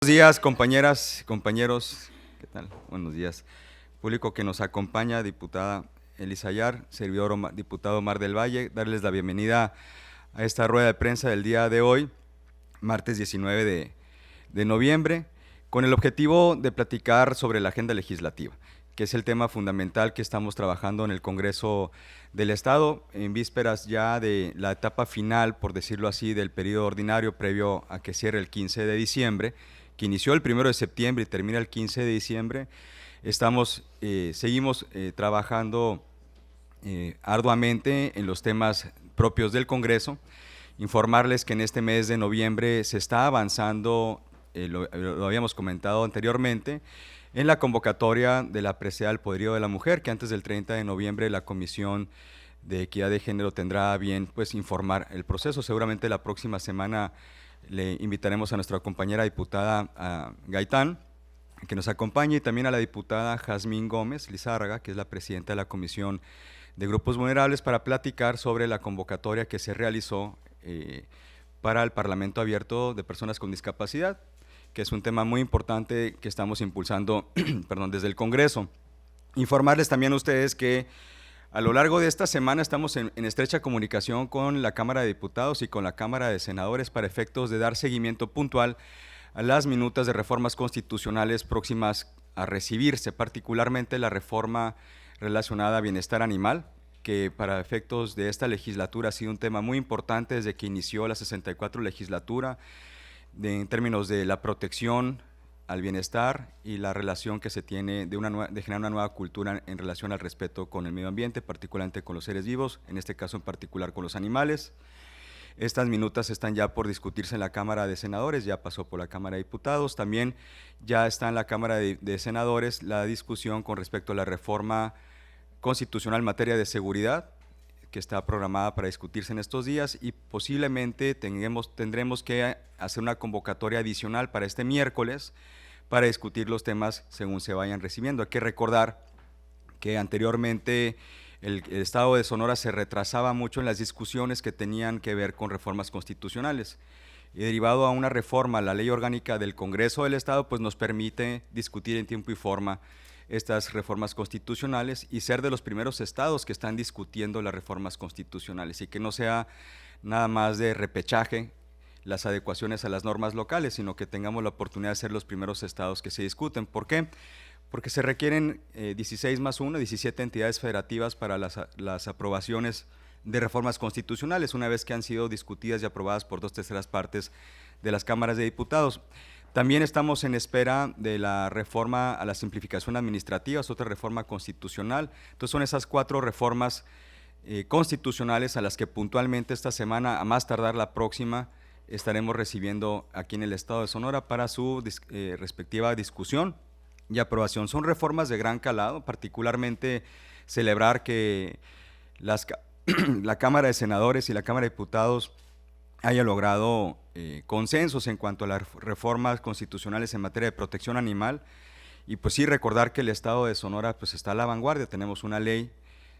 Buenos días, compañeras, compañeros, ¿qué tal? Buenos días. Público que nos acompaña, diputada Elisa Ayar, servidor diputado Omar del Valle, darles la bienvenida a esta rueda de prensa del día de hoy, martes 19 de noviembre, con el objetivo de platicar sobre la agenda legislativa, que es el tema fundamental que estamos trabajando en el Congreso del Estado, en vísperas ya de la etapa final, por decirlo así, del periodo ordinario previo a que cierre el 15 de diciembre, que inició el 1 de septiembre y termina el 15 de diciembre. Seguimos trabajando arduamente en los temas propios del Congreso. Informarles que en este mes de noviembre se está avanzando, lo habíamos comentado anteriormente, en la convocatoria de la presea del poderío de la mujer, que antes del 30 de noviembre la Comisión de Equidad de Género tendrá a bien pues, informar el proceso. Seguramente la próxima semana le invitaremos a nuestra compañera diputada Gaitán, que nos acompañe, y también a la diputada Jazmín Gómez Lizárraga, que es la presidenta de la Comisión de Grupos Vulnerables, para platicar sobre la convocatoria que se realizó para el Parlamento Abierto de Personas con Discapacidad, que es un tema muy importante que estamos impulsando perdón, desde el Congreso. Informarles también a ustedes que a lo largo de esta semana estamos en estrecha comunicación con la Cámara de Diputados y con la Cámara de Senadores para efectos de dar seguimiento puntual a las minutas de reformas constitucionales próximas a recibirse, particularmente la reforma relacionada a bienestar animal, que para efectos de esta legislatura ha sido un tema muy importante desde que inició la 64 legislatura, en términos de la protección al bienestar y la relación que se tiene de generar una nueva cultura en relación al respeto con el medio ambiente, particularmente con los seres vivos, en este caso en particular con los animales. Estas minutas están ya por discutirse en la Cámara de Senadores, ya pasó por la Cámara de Diputados, también ya está en la Cámara de Senadores la discusión con respecto a la reforma constitucional en materia de seguridad, que está programada para discutirse en estos días, y posiblemente tendremos que hacer una convocatoria adicional para este miércoles para discutir los temas según se vayan recibiendo. Hay que recordar que anteriormente el Estado de Sonora se retrasaba mucho en las discusiones que tenían que ver con reformas constitucionales, y derivado a una reforma a la Ley Orgánica del Congreso del Estado, pues nos permite discutir en tiempo y forma estas reformas constitucionales y ser de los primeros estados que están discutiendo las reformas constitucionales, y que no sea nada más de repechaje las adecuaciones a las normas locales, sino que tengamos la oportunidad de ser los primeros estados que se discuten. ¿Por qué? Porque se requieren 16 más 1, 17 entidades federativas para las aprobaciones de reformas constitucionales, una vez que han sido discutidas y aprobadas por 2/3 partes de las cámaras de diputados. También estamos en espera de la reforma a la simplificación administrativa, es otra reforma constitucional. Entonces son esas 4 reformas constitucionales a las que puntualmente esta semana, a más tardar la próxima, estaremos recibiendo aquí en el Estado de Sonora para su respectiva discusión y aprobación. Son reformas de gran calado, particularmente celebrar que la Cámara de Senadores y la Cámara de Diputados haya logrado consensos en cuanto a las reformas constitucionales en materia de protección animal, y pues sí recordar que el Estado de Sonora pues está a la vanguardia. Tenemos una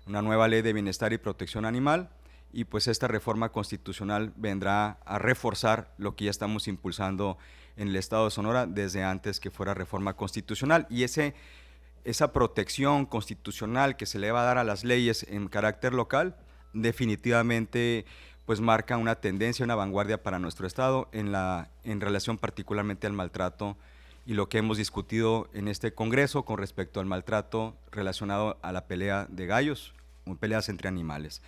nueva ley de bienestar y protección animal, y pues esta reforma constitucional vendrá a reforzar lo que ya estamos impulsando en el Estado de Sonora desde antes que fuera reforma constitucional, y esa protección constitucional que se le va a dar a las leyes en carácter local definitivamente pues marca una tendencia, una vanguardia para nuestro estado en relación particularmente al maltrato y lo que hemos discutido en este Congreso con respecto al maltrato relacionado a la pelea de gallos o peleas entre animales.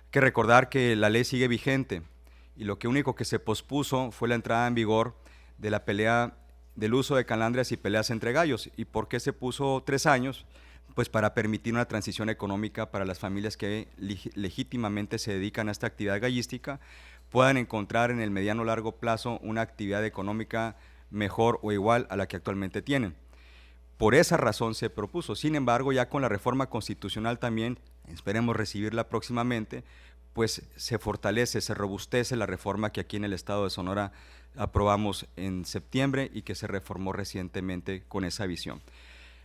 Hay que recordar que la ley sigue vigente, y lo único que se pospuso fue la entrada en vigor de la pelea del uso de calandrias y peleas entre gallos. ¿Y por qué se puso 3 años? Pues para permitir una transición económica para las familias que legítimamente se dedican a esta actividad gallística, puedan encontrar en el mediano o largo plazo una actividad económica mejor o igual a la que actualmente tienen. Por esa razón se propuso. Sin embargo, ya con la reforma constitucional también, esperemos recibirla próximamente, pues se fortalece, se robustece la reforma que aquí en el Estado de Sonora aprobamos en septiembre y que se reformó recientemente con esa visión.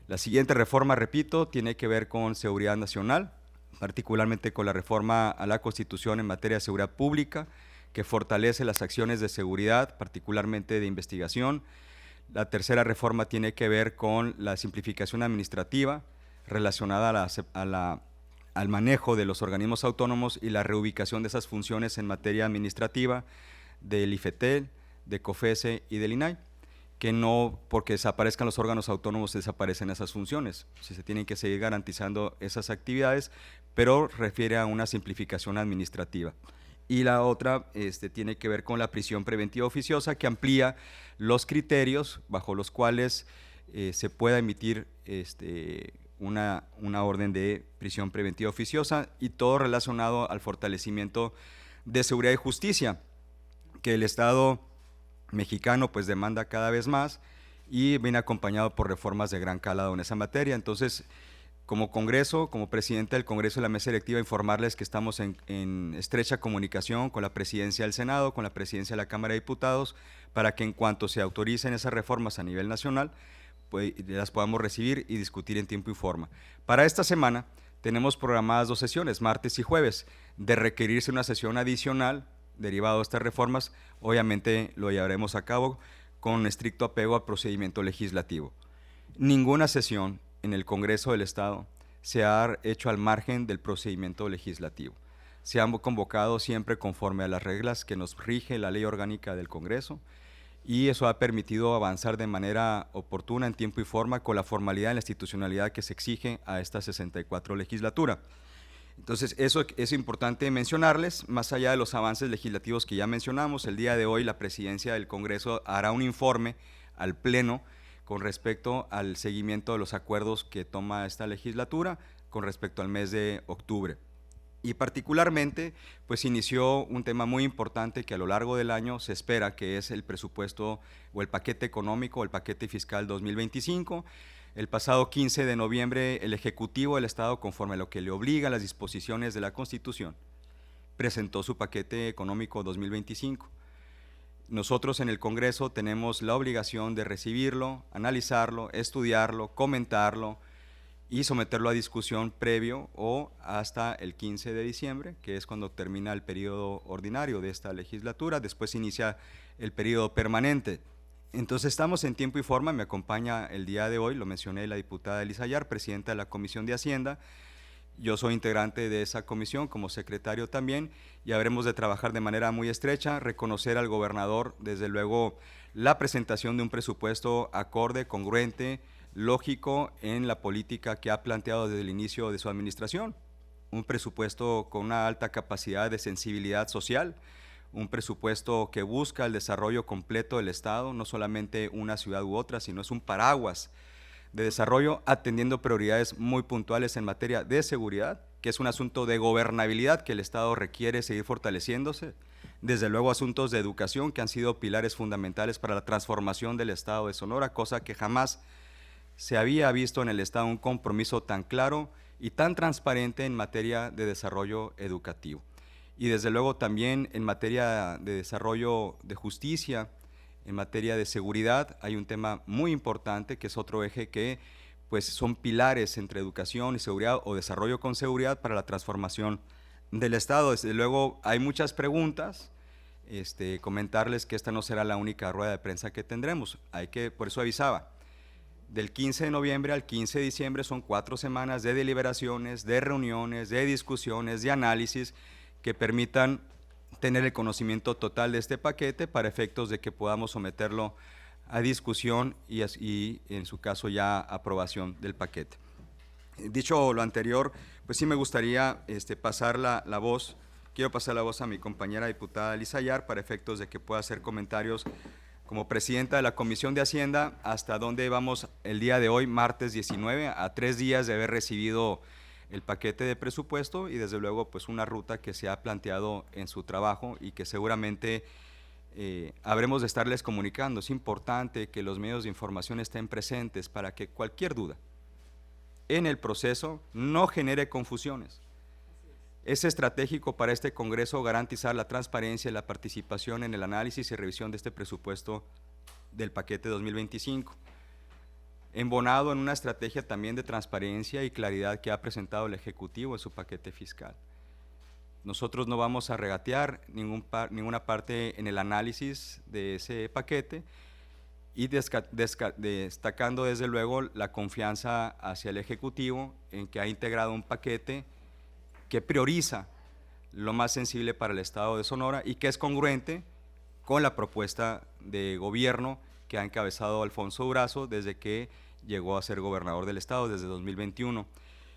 La siguiente reforma, repito, tiene que ver con seguridad nacional, particularmente con la reforma a la Constitución en materia de seguridad pública, que fortalece las acciones de seguridad, particularmente de investigación, La tercera reforma tiene que ver con la simplificación administrativa relacionada al manejo de los organismos autónomos y la reubicación de esas funciones en materia administrativa del IFETEL, de COFESE y del INAI, que no porque desaparezcan los órganos autónomos desaparecen esas funciones, si se tienen que seguir garantizando esas actividades, pero refiere a una simplificación administrativa. Y la otra tiene que ver con la prisión preventiva oficiosa, que amplía los criterios bajo los cuales se pueda emitir una orden de prisión preventiva oficiosa, y todo relacionado al fortalecimiento de seguridad y justicia, que el Estado mexicano pues demanda cada vez más y viene acompañado por reformas de gran calado en esa materia. Entonces, como Congreso, como presidente del Congreso y la mesa directiva, informarles que estamos en estrecha comunicación con la presidencia del Senado, con la presidencia de la Cámara de Diputados, para que en cuanto se autoricen esas reformas a nivel nacional, pues las podamos recibir y discutir en tiempo y forma. Para esta semana tenemos programadas 2 sesiones, martes y jueves. De requerirse una sesión adicional derivado de estas reformas, obviamente lo llevaremos a cabo con estricto apego al procedimiento legislativo. Ninguna sesión en el Congreso del Estado se ha hecho al margen del procedimiento legislativo. Se han convocado siempre conforme a las reglas que nos rige la ley orgánica del Congreso, y eso ha permitido avanzar de manera oportuna, en tiempo y forma, con la formalidad y la institucionalidad que se exige a esta 64 legislatura. Entonces, eso es importante mencionarles. Más allá de los avances legislativos que ya mencionamos, el día de hoy la presidencia del Congreso hará un informe al Pleno con respecto al seguimiento de los acuerdos que toma esta legislatura con respecto al mes de octubre. Y particularmente, pues inició un tema muy importante que a lo largo del año se espera, que es el presupuesto o el paquete económico, el paquete fiscal 2025. El pasado 15 de noviembre, el Ejecutivo del Estado, conforme a lo que le obligan las disposiciones de la Constitución, presentó su paquete económico 2025. Nosotros en el Congreso tenemos la obligación de recibirlo, analizarlo, estudiarlo, comentarlo y someterlo a discusión previo o hasta el 15 de diciembre, que es cuando termina el periodo ordinario de esta legislatura. Después inicia el periodo permanente. Entonces estamos en tiempo y forma. Me acompaña el día de hoy, lo mencioné, la diputada Elisa Ayar, presidenta de la Comisión de Hacienda. Yo soy integrante de esa comisión como secretario también, y habremos de trabajar de manera muy estrecha, reconocer al gobernador, desde luego, la presentación de un presupuesto acorde, congruente, lógico en la política que ha planteado desde el inicio de su administración. Un presupuesto con una alta capacidad de sensibilidad social, un presupuesto que busca el desarrollo completo del Estado, no solamente una ciudad u otra, sino es un paraguas de desarrollo atendiendo prioridades muy puntuales en materia de seguridad, que es un asunto de gobernabilidad que el Estado requiere seguir fortaleciéndose. Desde luego asuntos de educación, que han sido pilares fundamentales para la transformación del Estado de Sonora, cosa que jamás se había visto en el Estado un compromiso tan claro y tan transparente en materia de desarrollo educativo. Y desde luego también en materia de desarrollo de justicia, en materia de seguridad, hay un tema muy importante que es otro eje que pues son pilares entre educación y seguridad, o desarrollo con seguridad, para la transformación del Estado. Desde luego hay muchas preguntas. Comentarles que esta no será la única rueda de prensa que tendremos. Por eso avisaba, del 15 de noviembre al 15 de diciembre son 4 semanas de deliberaciones, de reuniones, de discusiones, de análisis que permitan tener el conocimiento total de este paquete para efectos de que podamos someterlo a discusión y en su caso ya aprobación del paquete. Dicho lo anterior, pues sí me gustaría pasar la voz. Quiero pasar la voz a mi compañera diputada Elisa Ayar para efectos de que pueda hacer comentarios como presidenta de la Comisión de Hacienda, hasta dónde vamos el día de hoy, martes 19, a 3 días de haber recibido el paquete de presupuesto, y desde luego pues una ruta que se ha planteado en su trabajo y que seguramente habremos de estarles comunicando. Es importante que los medios de información estén presentes para que cualquier duda en el proceso no genere confusiones. Es estratégico para este Congreso garantizar la transparencia y la participación en el análisis y revisión de este presupuesto del paquete 2025, embonado en una estrategia también de transparencia y claridad que ha presentado el Ejecutivo en su paquete fiscal. Nosotros no vamos a regatear ninguna parte en el análisis de ese paquete, y destacando desde luego la confianza hacia el Ejecutivo en que ha integrado un paquete que prioriza lo más sensible para el Estado de Sonora y que es congruente con la propuesta de gobierno que ha encabezado Alfonso Durazo desde que llegó a ser gobernador del Estado desde 2021.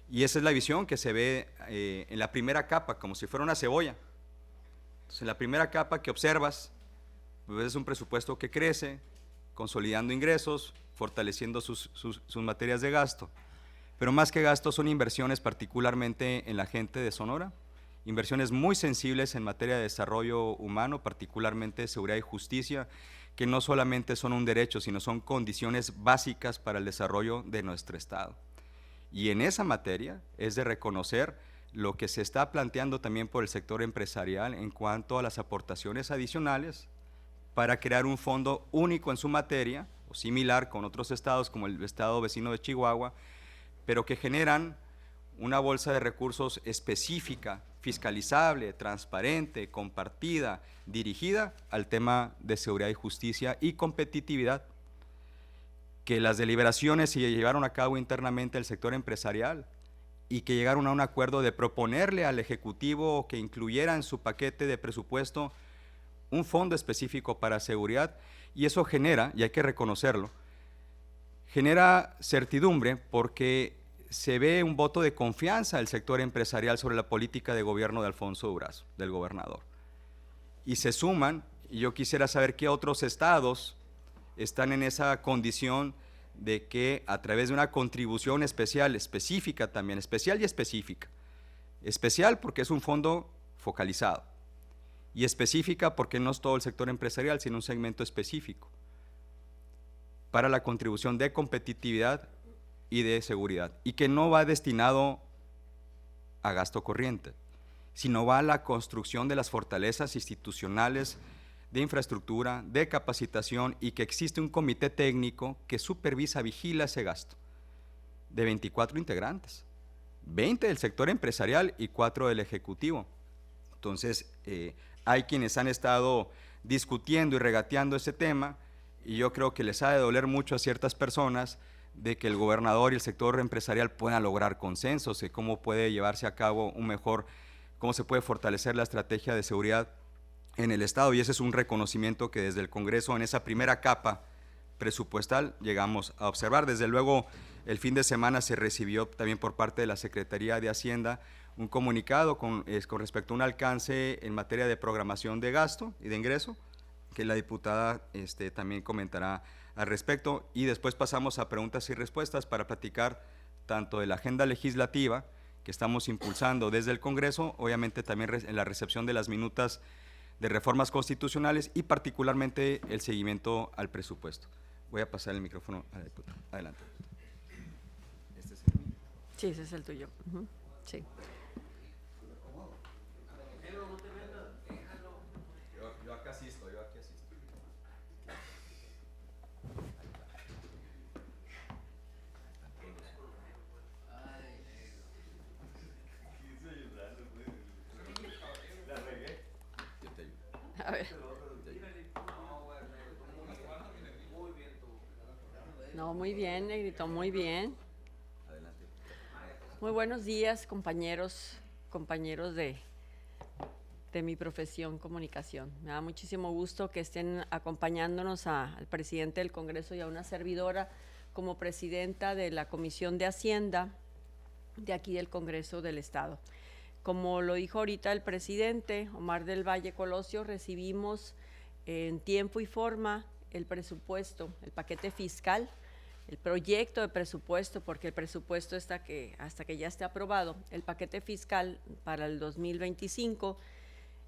Y esa es la visión que se ve en la primera capa, como si fuera una cebolla. Entonces, en la primera capa que observas, pues es un presupuesto que crece, consolidando ingresos, fortaleciendo sus materias de gasto. Pero más que gastos son inversiones particularmente en la gente de Sonora, inversiones muy sensibles en materia de desarrollo humano, particularmente seguridad y justicia, que no solamente son un derecho, sino son condiciones básicas para el desarrollo de nuestro Estado. Y en esa materia es de reconocer lo que se está planteando también por el sector empresarial en cuanto a las aportaciones adicionales para crear un fondo único en su materia, o similar con otros estados como el estado vecino de Chihuahua, pero que generan una bolsa de recursos específica, fiscalizable, transparente, compartida, dirigida al tema de seguridad y justicia y competitividad, que las deliberaciones se llevaron a cabo internamente el sector empresarial y que llegaron a un acuerdo de proponerle al Ejecutivo que incluyera en su paquete de presupuesto un fondo específico para seguridad, y eso genera, y hay que reconocerlo, genera certidumbre porque se ve un voto de confianza del sector empresarial sobre la política de gobierno de Alfonso Durazo, del gobernador. Y se suman, y yo quisiera saber qué otros estados están en esa condición de que a través de una contribución especial, específica también, especial y específica. Especial porque es un fondo focalizado, y específica porque no es todo el sector empresarial, sino un segmento específico, para la contribución de competitividad y de seguridad, y que no va destinado a gasto corriente, sino va a la construcción de las fortalezas institucionales, de infraestructura, de capacitación, y que existe un comité técnico que supervisa, vigila ese gasto, de 24 integrantes, 20 del sector empresarial y 4 del Ejecutivo. Entonces, hay quienes han estado discutiendo y regateando ese tema, y yo creo que les ha de doler mucho a ciertas personas de que el gobernador y el sector empresarial puedan lograr consensos de cómo puede llevarse a cabo un mejor, cómo se puede fortalecer la estrategia de seguridad en el Estado, y ese es un reconocimiento que desde el Congreso en esa primera capa presupuestal llegamos a observar. Desde luego, el fin de semana se recibió también por parte de la Secretaría de Hacienda un comunicado con respecto a un alcance en materia de programación de gasto y de ingreso, que la diputada también comentará al respecto, y después pasamos a preguntas y respuestas para platicar tanto de la agenda legislativa que estamos impulsando desde el Congreso, obviamente también en la recepción de las minutas de reformas constitucionales y particularmente el seguimiento al presupuesto. Voy a pasar el micrófono a la diputada. Adelante. ¿Este es el mío? Sí, ese es el tuyo. Sí. Yo acá asisto, yo aquí asisto. A ver. No, muy bien, Negrito, muy bien. Muy buenos días, compañeros de mi profesión, comunicación. Me da muchísimo gusto que estén acompañándonos al presidente del Congreso y a una servidora como presidenta de la Comisión de Hacienda de aquí del Congreso del Estado. Como lo dijo ahorita el presidente Omar del Valle Colosio, recibimos en tiempo y forma el presupuesto, el paquete fiscal, el proyecto de presupuesto, porque el presupuesto hasta que ya esté aprobado, el paquete fiscal para el 2025,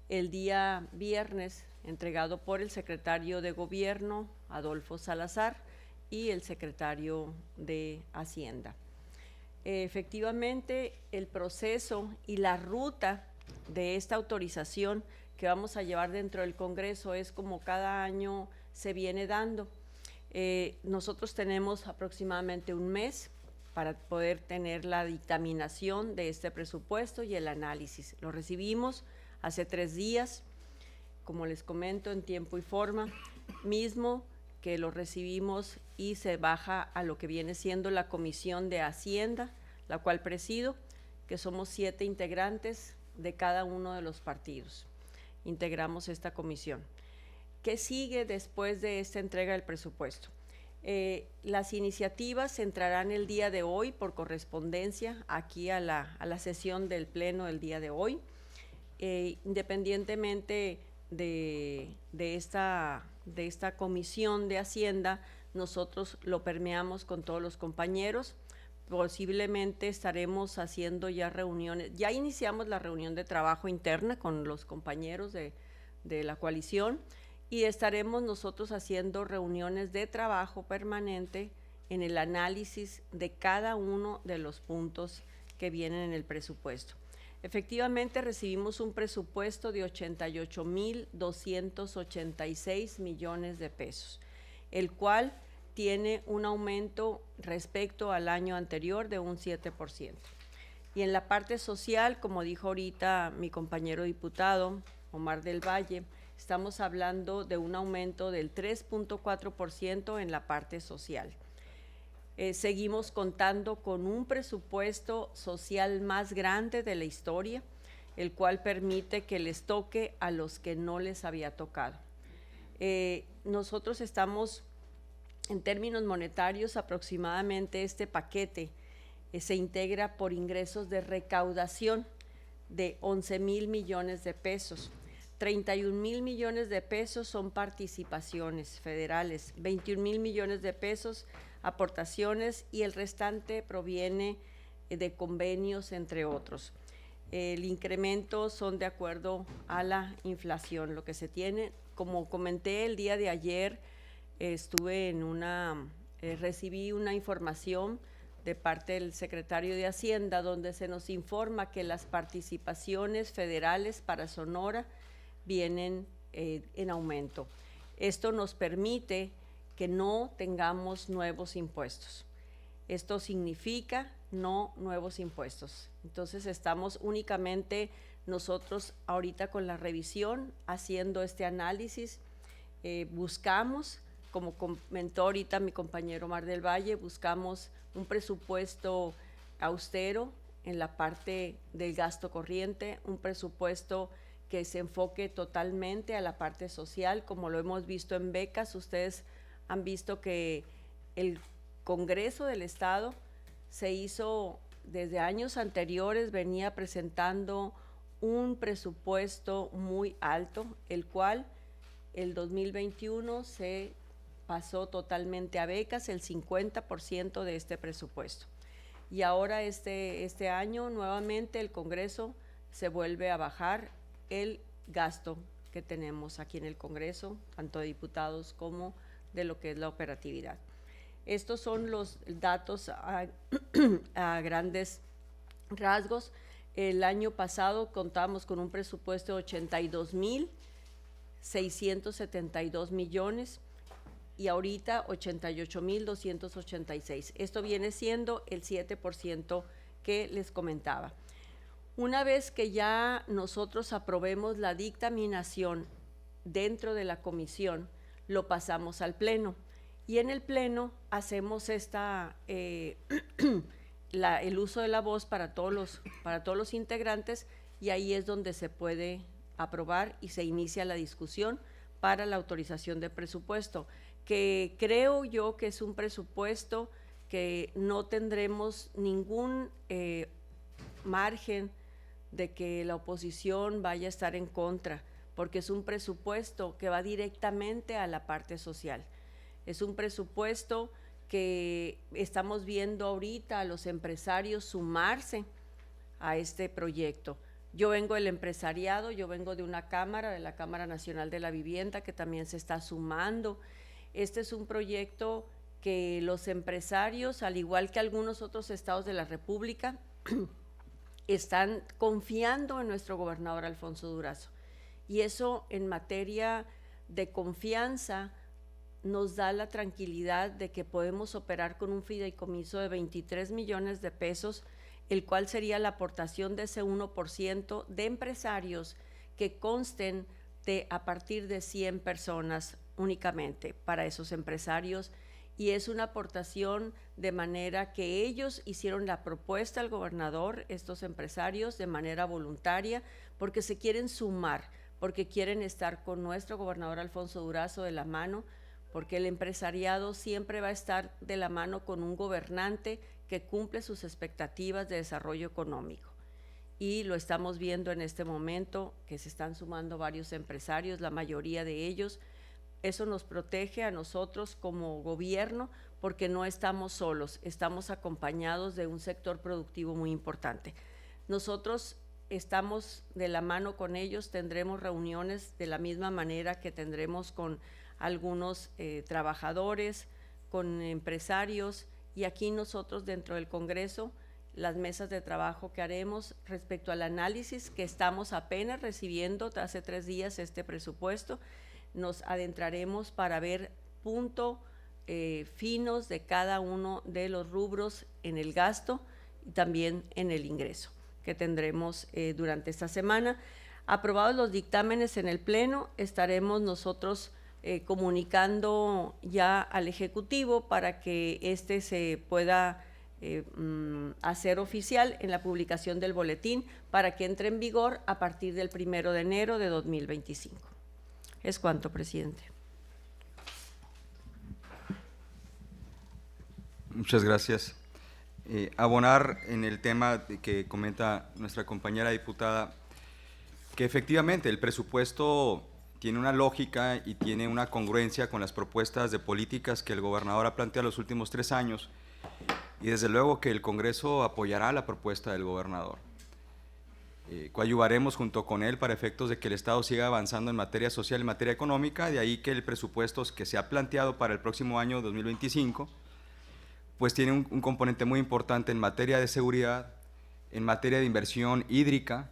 el día viernes, entregado por el secretario de Gobierno, Adolfo Salazar, y el secretario de Hacienda. Efectivamente, el proceso y la ruta de esta autorización que vamos a llevar dentro del Congreso es como cada año se viene dando. Nosotros tenemos aproximadamente un mes para poder tener la dictaminación de este presupuesto y el análisis. Lo recibimos hace 3 días, como les comento, en tiempo y forma, mismo que lo recibimos y se baja a lo que viene siendo la Comisión de Hacienda, la cual presido, que somos 7 integrantes de cada uno de los partidos. Integramos esta comisión. ¿Qué sigue después de esta entrega del presupuesto? Las iniciativas entrarán el día de hoy por correspondencia aquí a la sesión del Pleno del día de hoy. Independientemente de esta Comisión de Hacienda, nosotros lo permeamos con todos los compañeros. Posiblemente estaremos haciendo ya reuniones, ya iniciamos la reunión de trabajo interna con los compañeros de la coalición, y estaremos nosotros haciendo reuniones de trabajo permanente en el análisis de cada uno de los puntos que vienen en el presupuesto. Efectivamente, recibimos un presupuesto de 88,286 millones de pesos, el cual tiene un aumento respecto al año anterior de un 7%. Y en la parte social, como dijo ahorita mi compañero diputado Omar del Valle, estamos hablando de un aumento del 3.4% en la parte social. Seguimos contando con un presupuesto social más grande de la historia, el cual permite que les toque a los que no les había tocado. Nosotros estamos, en términos monetarios, aproximadamente este paquete se integra por ingresos de recaudación de 11,000 millones de pesos. 31,000 millones de pesos son participaciones federales, 21,000 millones de pesos aportaciones, y el restante proviene de convenios, entre otros. El incremento son de acuerdo a la inflación, lo que se tiene. Como comenté el día de ayer, recibí una información de parte del secretario de Hacienda, donde se nos informa que las participaciones federales para Sonora vienen en aumento. Esto nos permite que no tengamos nuevos impuestos. Esto significa no nuevos impuestos. Entonces estamos únicamente nosotros ahorita con la revisión, haciendo este análisis. Buscamos, como comentó ahorita mi compañero Omar del Valle, buscamos un presupuesto austero en la parte del gasto corriente, un presupuesto que se enfoque totalmente a la parte social, como lo hemos visto en becas. Ustedes han visto que el Congreso del Estado se hizo desde años anteriores, venía presentando un presupuesto muy alto, el cual el 2021 se pasó totalmente a becas, el 50% de este presupuesto. Y ahora este año nuevamente el Congreso se vuelve a bajar el gasto que tenemos aquí en el Congreso, tanto de diputados como de lo que es la operatividad. Estos son los datos a grandes rasgos. El año pasado contábamos con un presupuesto de 82,672 millones y ahorita 88,286. Esto viene siendo el 7% que les comentaba. Una vez que ya nosotros aprobemos la dictaminación dentro de la comisión, lo pasamos al Pleno. Y en el Pleno hacemos el uso de la voz para todos los integrantes, y ahí es donde se puede aprobar y se inicia la discusión para la autorización de presupuesto, que creo yo que es un presupuesto que no tendremos ningún margen de que la oposición vaya a estar en contra, porque es un presupuesto que va directamente a la parte social. Es un presupuesto que estamos viendo ahorita a los empresarios sumarse a este proyecto. Yo vengo del empresariado, yo vengo de una cámara, de la Cámara Nacional de la Vivienda, que también se está sumando. Este es un proyecto que los empresarios, al igual que algunos otros estados de la República, están confiando en nuestro gobernador Alfonso Durazo. Y eso, en materia de confianza, nos da la tranquilidad de que podemos operar con un fideicomiso de 23 millones de pesos, el cual sería la aportación de ese 1% de empresarios que consten de a partir de 100 personas únicamente para esos empresarios, y es una aportación de manera que ellos hicieron la propuesta al gobernador, estos empresarios, de manera voluntaria, porque se quieren sumar, porque quieren estar con nuestro gobernador Alfonso Durazo de la mano, porque el empresariado siempre va a estar de la mano con un gobernante que cumple sus expectativas de desarrollo económico. Y lo estamos viendo en este momento, que se están sumando varios empresarios, la mayoría de ellos. Eso nos protege a nosotros como gobierno, porque no estamos solos, estamos acompañados de un sector productivo muy importante. Nosotros estamos de la mano con ellos, tendremos reuniones de la misma manera que tendremos con algunos trabajadores, con empresarios, y aquí nosotros dentro del Congreso, las mesas de trabajo que haremos respecto al análisis que estamos apenas recibiendo hace 3 días este presupuesto, nos adentraremos para ver puntos finos de cada uno de los rubros en el gasto y también en el ingreso que tendremos durante esta semana. Aprobados los dictámenes en el Pleno, estaremos nosotros comunicando ya al Ejecutivo para que este se pueda hacer oficial en la publicación del boletín para que entre en vigor a partir del 1 de enero de 2025. Es cuanto, presidente. Muchas gracias. Abonar en el tema que comenta nuestra compañera diputada, que efectivamente el presupuesto tiene una lógica y tiene una congruencia con las propuestas de políticas que el gobernador ha planteado los últimos 3 años, y desde luego que el Congreso apoyará la propuesta del gobernador. Coadyuvaremos junto con él para efectos de que el Estado siga avanzando en materia social y en materia económica, de ahí que el presupuesto que se ha planteado para el próximo año 2025, pues tiene un componente muy importante en materia de seguridad, en materia de inversión hídrica,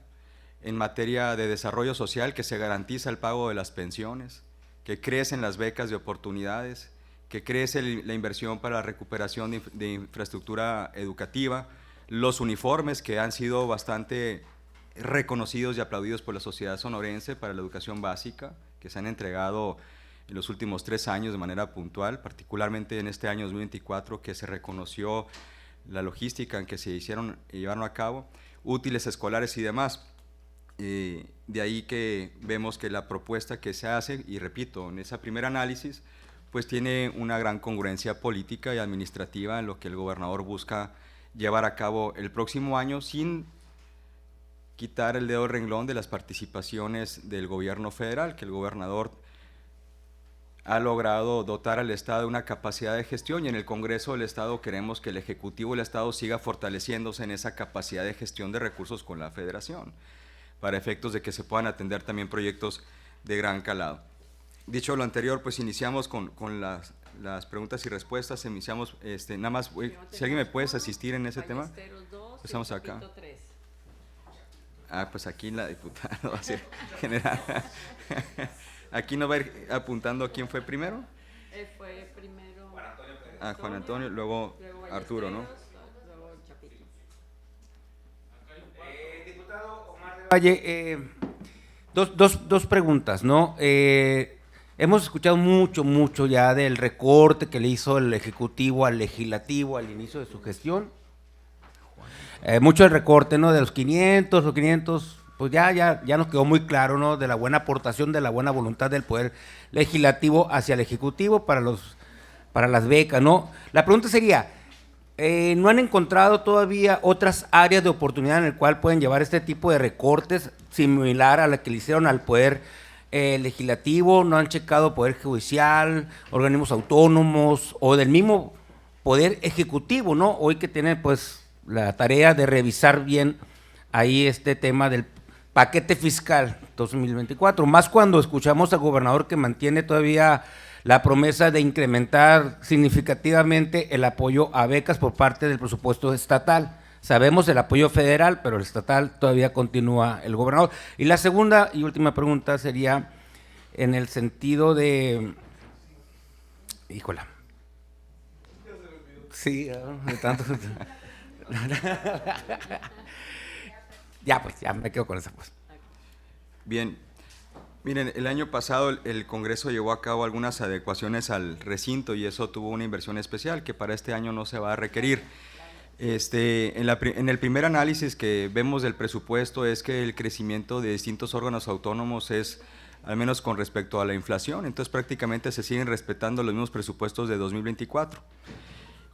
en materia de desarrollo social, que se garantiza el pago de las pensiones, que crecen las becas de oportunidades, que crece la inversión para la recuperación de infraestructura educativa, los uniformes que han sido bastante reconocidos y aplaudidos por la sociedad sonorense para la educación básica, que se han entregado en los últimos 3 años de manera puntual, particularmente en este año 2024, que se reconoció la logística en que se llevaron a cabo, útiles escolares y demás. De ahí que vemos que la propuesta que se hace, y repito, en ese primer análisis, pues tiene una gran congruencia política y administrativa en lo que el gobernador busca llevar a cabo el próximo año, sin quitar el dedo del renglón de las participaciones del gobierno federal, que el gobernador ha logrado dotar al Estado de una capacidad de gestión, y en el Congreso del Estado queremos que el Ejecutivo del Estado siga fortaleciéndose en esa capacidad de gestión de recursos con la Federación, para efectos de que se puedan atender también proyectos de gran calado. Dicho lo anterior, pues iniciamos con las preguntas y respuestas. Iniciamos, nada más, si alguien me puede asistir en ese tema. Empezamos acá. Pues aquí la diputada va a ser general. Aquí no va a ir apuntando quién fue primero. Fue primero Juan Antonio, luego Arturo, ¿no? Luego Chapito. Diputado Omar de Valle, dos preguntas, ¿no? Hemos escuchado mucho ya del recorte que le hizo el Ejecutivo al Legislativo al inicio de su gestión. Mucho el recorte, ¿no? De los 500, pues ya nos quedó muy claro, ¿no? De la buena aportación, de la buena voluntad del Poder Legislativo hacia el Ejecutivo para las becas, ¿no? La pregunta sería, ¿no han encontrado todavía otras áreas de oportunidad en el cual pueden llevar este tipo de recortes similar a la que le hicieron al Poder Legislativo? ¿No han checado Poder Judicial, organismos autónomos o del mismo Poder Ejecutivo, ¿no? Hoy que tienen pues la tarea de revisar bien ahí este tema del paquete fiscal 2024, más cuando escuchamos al gobernador que mantiene todavía la promesa de incrementar significativamente el apoyo a becas por parte del presupuesto estatal. Sabemos el apoyo federal, pero el estatal todavía continúa el gobernador. Y la segunda y última pregunta sería en el sentido de… Híjola. Sí, de tanto… Ya me quedo con esa pues. Bien, Miren, el año pasado el Congreso llevó a cabo algunas adecuaciones al recinto y eso tuvo una inversión especial que para este año no se va a requerir. En el primer análisis que vemos del presupuesto es que el crecimiento de distintos órganos autónomos es al menos con respecto a la inflación, entonces prácticamente se siguen respetando los mismos presupuestos de 2024.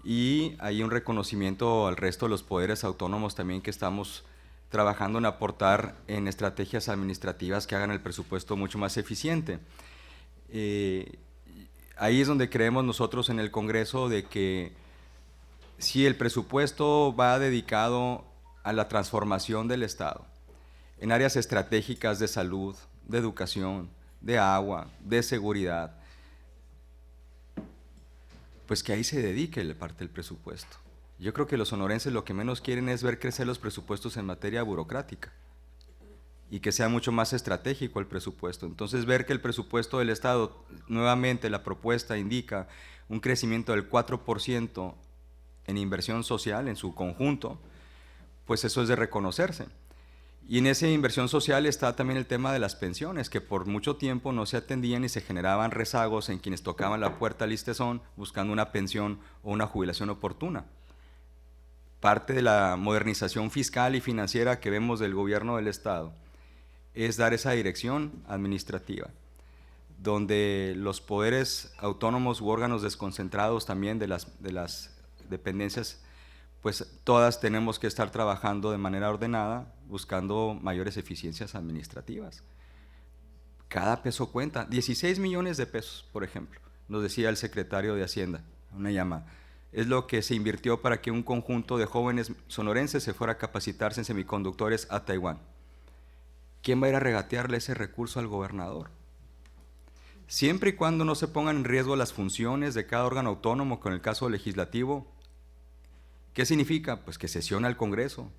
Y hay un reconocimiento al resto de los poderes autónomos también que estamos trabajando en aportar en estrategias administrativas que hagan el presupuesto mucho más eficiente. Ahí es donde creemos nosotros en el Congreso de que si el presupuesto va dedicado a la transformación del Estado, en áreas estratégicas de salud, de educación, de agua, de seguridad, pues que ahí se dedique la parte del presupuesto. Yo creo que los sonorenses lo que menos quieren es ver crecer los presupuestos en materia burocrática y que sea mucho más estratégico el presupuesto. Entonces, ver que el presupuesto del Estado, nuevamente la propuesta indica un crecimiento del 4% en inversión social en su conjunto, pues eso es de reconocerse. Y en esa inversión social está también el tema de las pensiones, que por mucho tiempo no se atendían y se generaban rezagos en quienes tocaban la puerta al ISSSTE buscando una pensión o una jubilación oportuna. Parte de la modernización fiscal y financiera que vemos del gobierno del Estado es dar esa dirección administrativa, donde los poderes autónomos u órganos desconcentrados también de las dependencias, pues todas tenemos que estar trabajando de manera ordenada, buscando mayores eficiencias administrativas. Cada peso cuenta. 16 millones de pesos, por ejemplo, nos decía el secretario de Hacienda, una llamada. Es lo que se invirtió para que un conjunto de jóvenes sonorenses se fuera a capacitarse en semiconductores a Taiwán. ¿Quién va a ir a regatearle ese recurso al gobernador? Siempre y cuando no se pongan en riesgo las funciones de cada órgano autónomo, con el caso legislativo, ¿qué significa? Pues que sesiona el Congreso,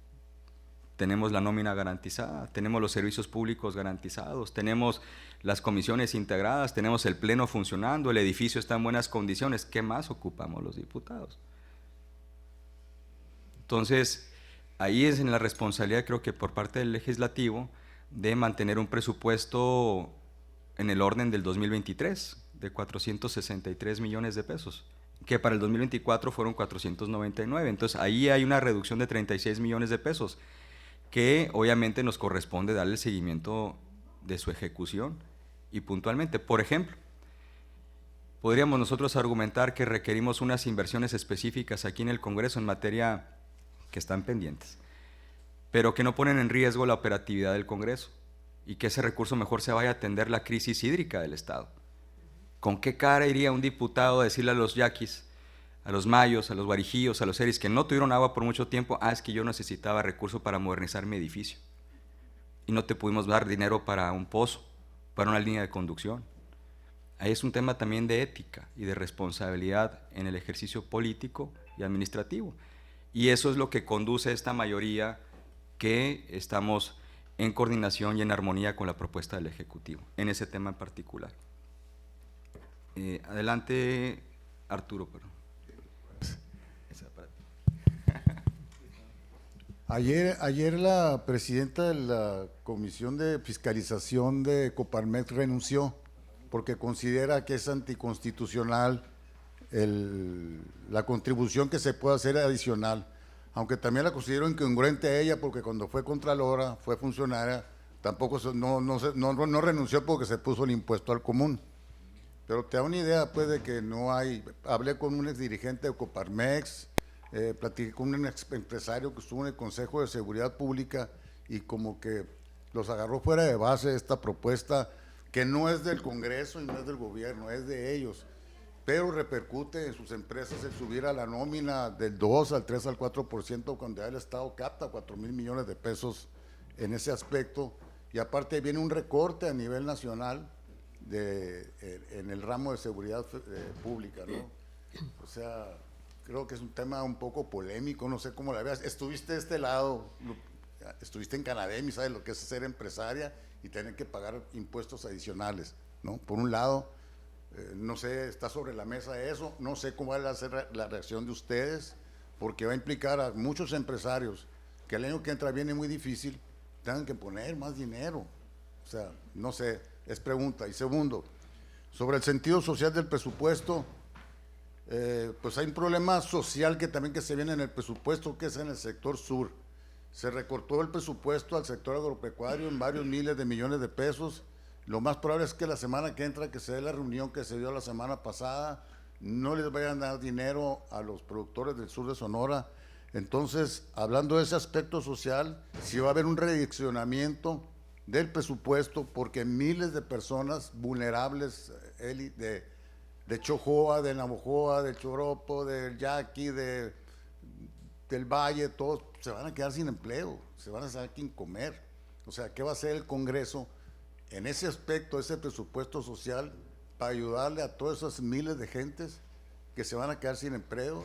tenemos la nómina garantizada, tenemos los servicios públicos garantizados, tenemos las comisiones integradas, tenemos el pleno funcionando, el edificio está en buenas condiciones. ¿Qué más ocupamos los diputados? Entonces, ahí es en la responsabilidad, creo que por parte del legislativo, de mantener un presupuesto en el orden del 2023, de 463 millones de pesos, que para el 2024 fueron 499. Entonces, ahí hay una reducción de 36 millones de pesos, que obviamente nos corresponde darle el seguimiento de su ejecución y puntualmente. Por ejemplo, podríamos nosotros argumentar que requerimos unas inversiones específicas aquí en el Congreso en materia que están pendientes, pero que no ponen en riesgo la operatividad del Congreso y que ese recurso mejor se vaya a atender la crisis hídrica del Estado. ¿Con qué cara iría un diputado a decirle a los yaquis, a los mayos, a los guarijíos, a los seris que no tuvieron agua por mucho tiempo, es que yo necesitaba recursos para modernizar mi edificio y no te pudimos dar dinero para un pozo, para una línea de conducción? Ahí es un tema también de ética y de responsabilidad en el ejercicio político y administrativo, y eso es lo que conduce a esta mayoría que estamos en coordinación y en armonía con la propuesta del Ejecutivo, en ese tema en particular. Adelante, Arturo. Ayer la presidenta de la Comisión de Fiscalización de Coparmex renunció porque considera que es anticonstitucional la contribución que se puede hacer adicional, aunque también la considero incongruente a ella porque cuando fue contralora, fue funcionaria, tampoco no renunció porque se puso el impuesto al común. Pero te da una idea pues de que no hay. Hablé con un exdirigente de Coparmex, platiqué con un empresario que estuvo en el Consejo de Seguridad Pública y como que los agarró fuera de base esta propuesta que no es del Congreso y no es del gobierno, es de ellos, pero repercute en sus empresas el subir a la nómina del 2 al 3 al 4% cuando ya el Estado capta 4,000 millones de pesos en ese aspecto, y aparte viene un recorte a nivel nacional en el ramo de seguridad pública, ¿no? O sea, creo que es un tema un poco polémico, no sé cómo la veas. Estuviste de este lado, estuviste en Canadem y sabes lo que es ser empresaria y tener que pagar impuestos adicionales, ¿no? Por un lado, no sé, está sobre la mesa eso, no sé cómo va a ser la reacción de ustedes, porque va a implicar a muchos empresarios que el año que entra viene muy difícil, tengan que poner más dinero. O sea, no sé, Es pregunta. Y segundo, sobre el sentido social del presupuesto, pues hay un problema social que también que se viene en el presupuesto, que es en el sector sur. Se recortó el presupuesto al sector agropecuario en varios miles de millones de pesos. Lo más probable es que la semana que entra, que se dé la reunión que se dio la semana pasada, no les vayan a dar dinero a los productores del sur de Sonora. Entonces, hablando de ese aspecto social, sí va a haber un redireccionamiento del presupuesto, porque miles de personas vulnerables de Chojoa, de Navojoa, del Choropo, del Yaqui, del Valle, todos se van a quedar sin empleo, se van a quedar sin comer. O sea, ¿qué va a hacer el Congreso en ese aspecto, ese presupuesto social, para ayudarle a todas esas miles de gentes que se van a quedar sin empleo,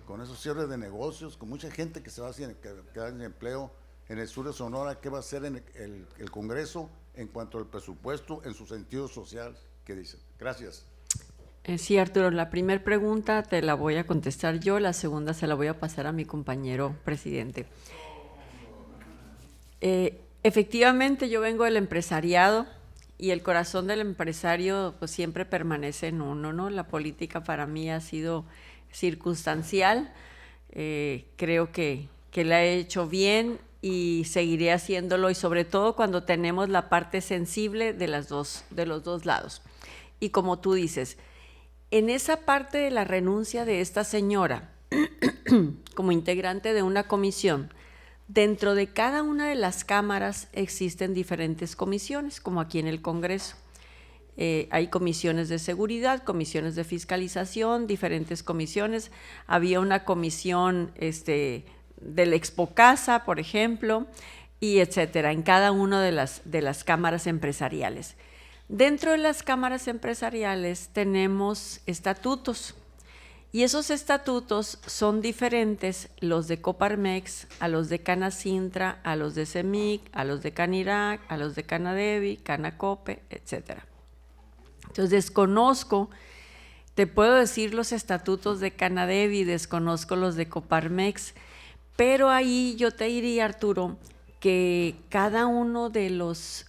con esos cierres de negocios, con mucha gente que se va a quedar sin empleo en el sur de Sonora? ¿Qué va a hacer en el Congreso en cuanto al presupuesto en su sentido social? ¿Qué dicen? Gracias. Sí, Arturo, la primera pregunta te la voy a contestar yo, la segunda se la voy a pasar a mi compañero presidente. Efectivamente, yo vengo del empresariado y el corazón del empresario pues siempre permanece en uno, ¿no? La política para mí ha sido circunstancial, creo que la he hecho bien y seguiré haciéndolo, y sobre todo cuando tenemos la parte sensible de los dos lados. Y como tú dices, en esa parte de la renuncia de esta señora como integrante de una comisión, dentro de cada una de las cámaras existen diferentes comisiones, como aquí en el Congreso. Hay comisiones de seguridad, comisiones de fiscalización, diferentes comisiones. Había una comisión del Expocasa, por ejemplo, y etcétera, en cada una de las cámaras empresariales. Dentro de las cámaras empresariales tenemos estatutos, y esos estatutos son diferentes, los de Coparmex, a los de Canacintra, a los de CEMIC, a los de Canirac, a los de Canadevi, Canacope, etcétera. Entonces desconozco, te puedo decir los estatutos de Canadevi, desconozco los de Coparmex, pero ahí yo te diría, Arturo, que cada uno de los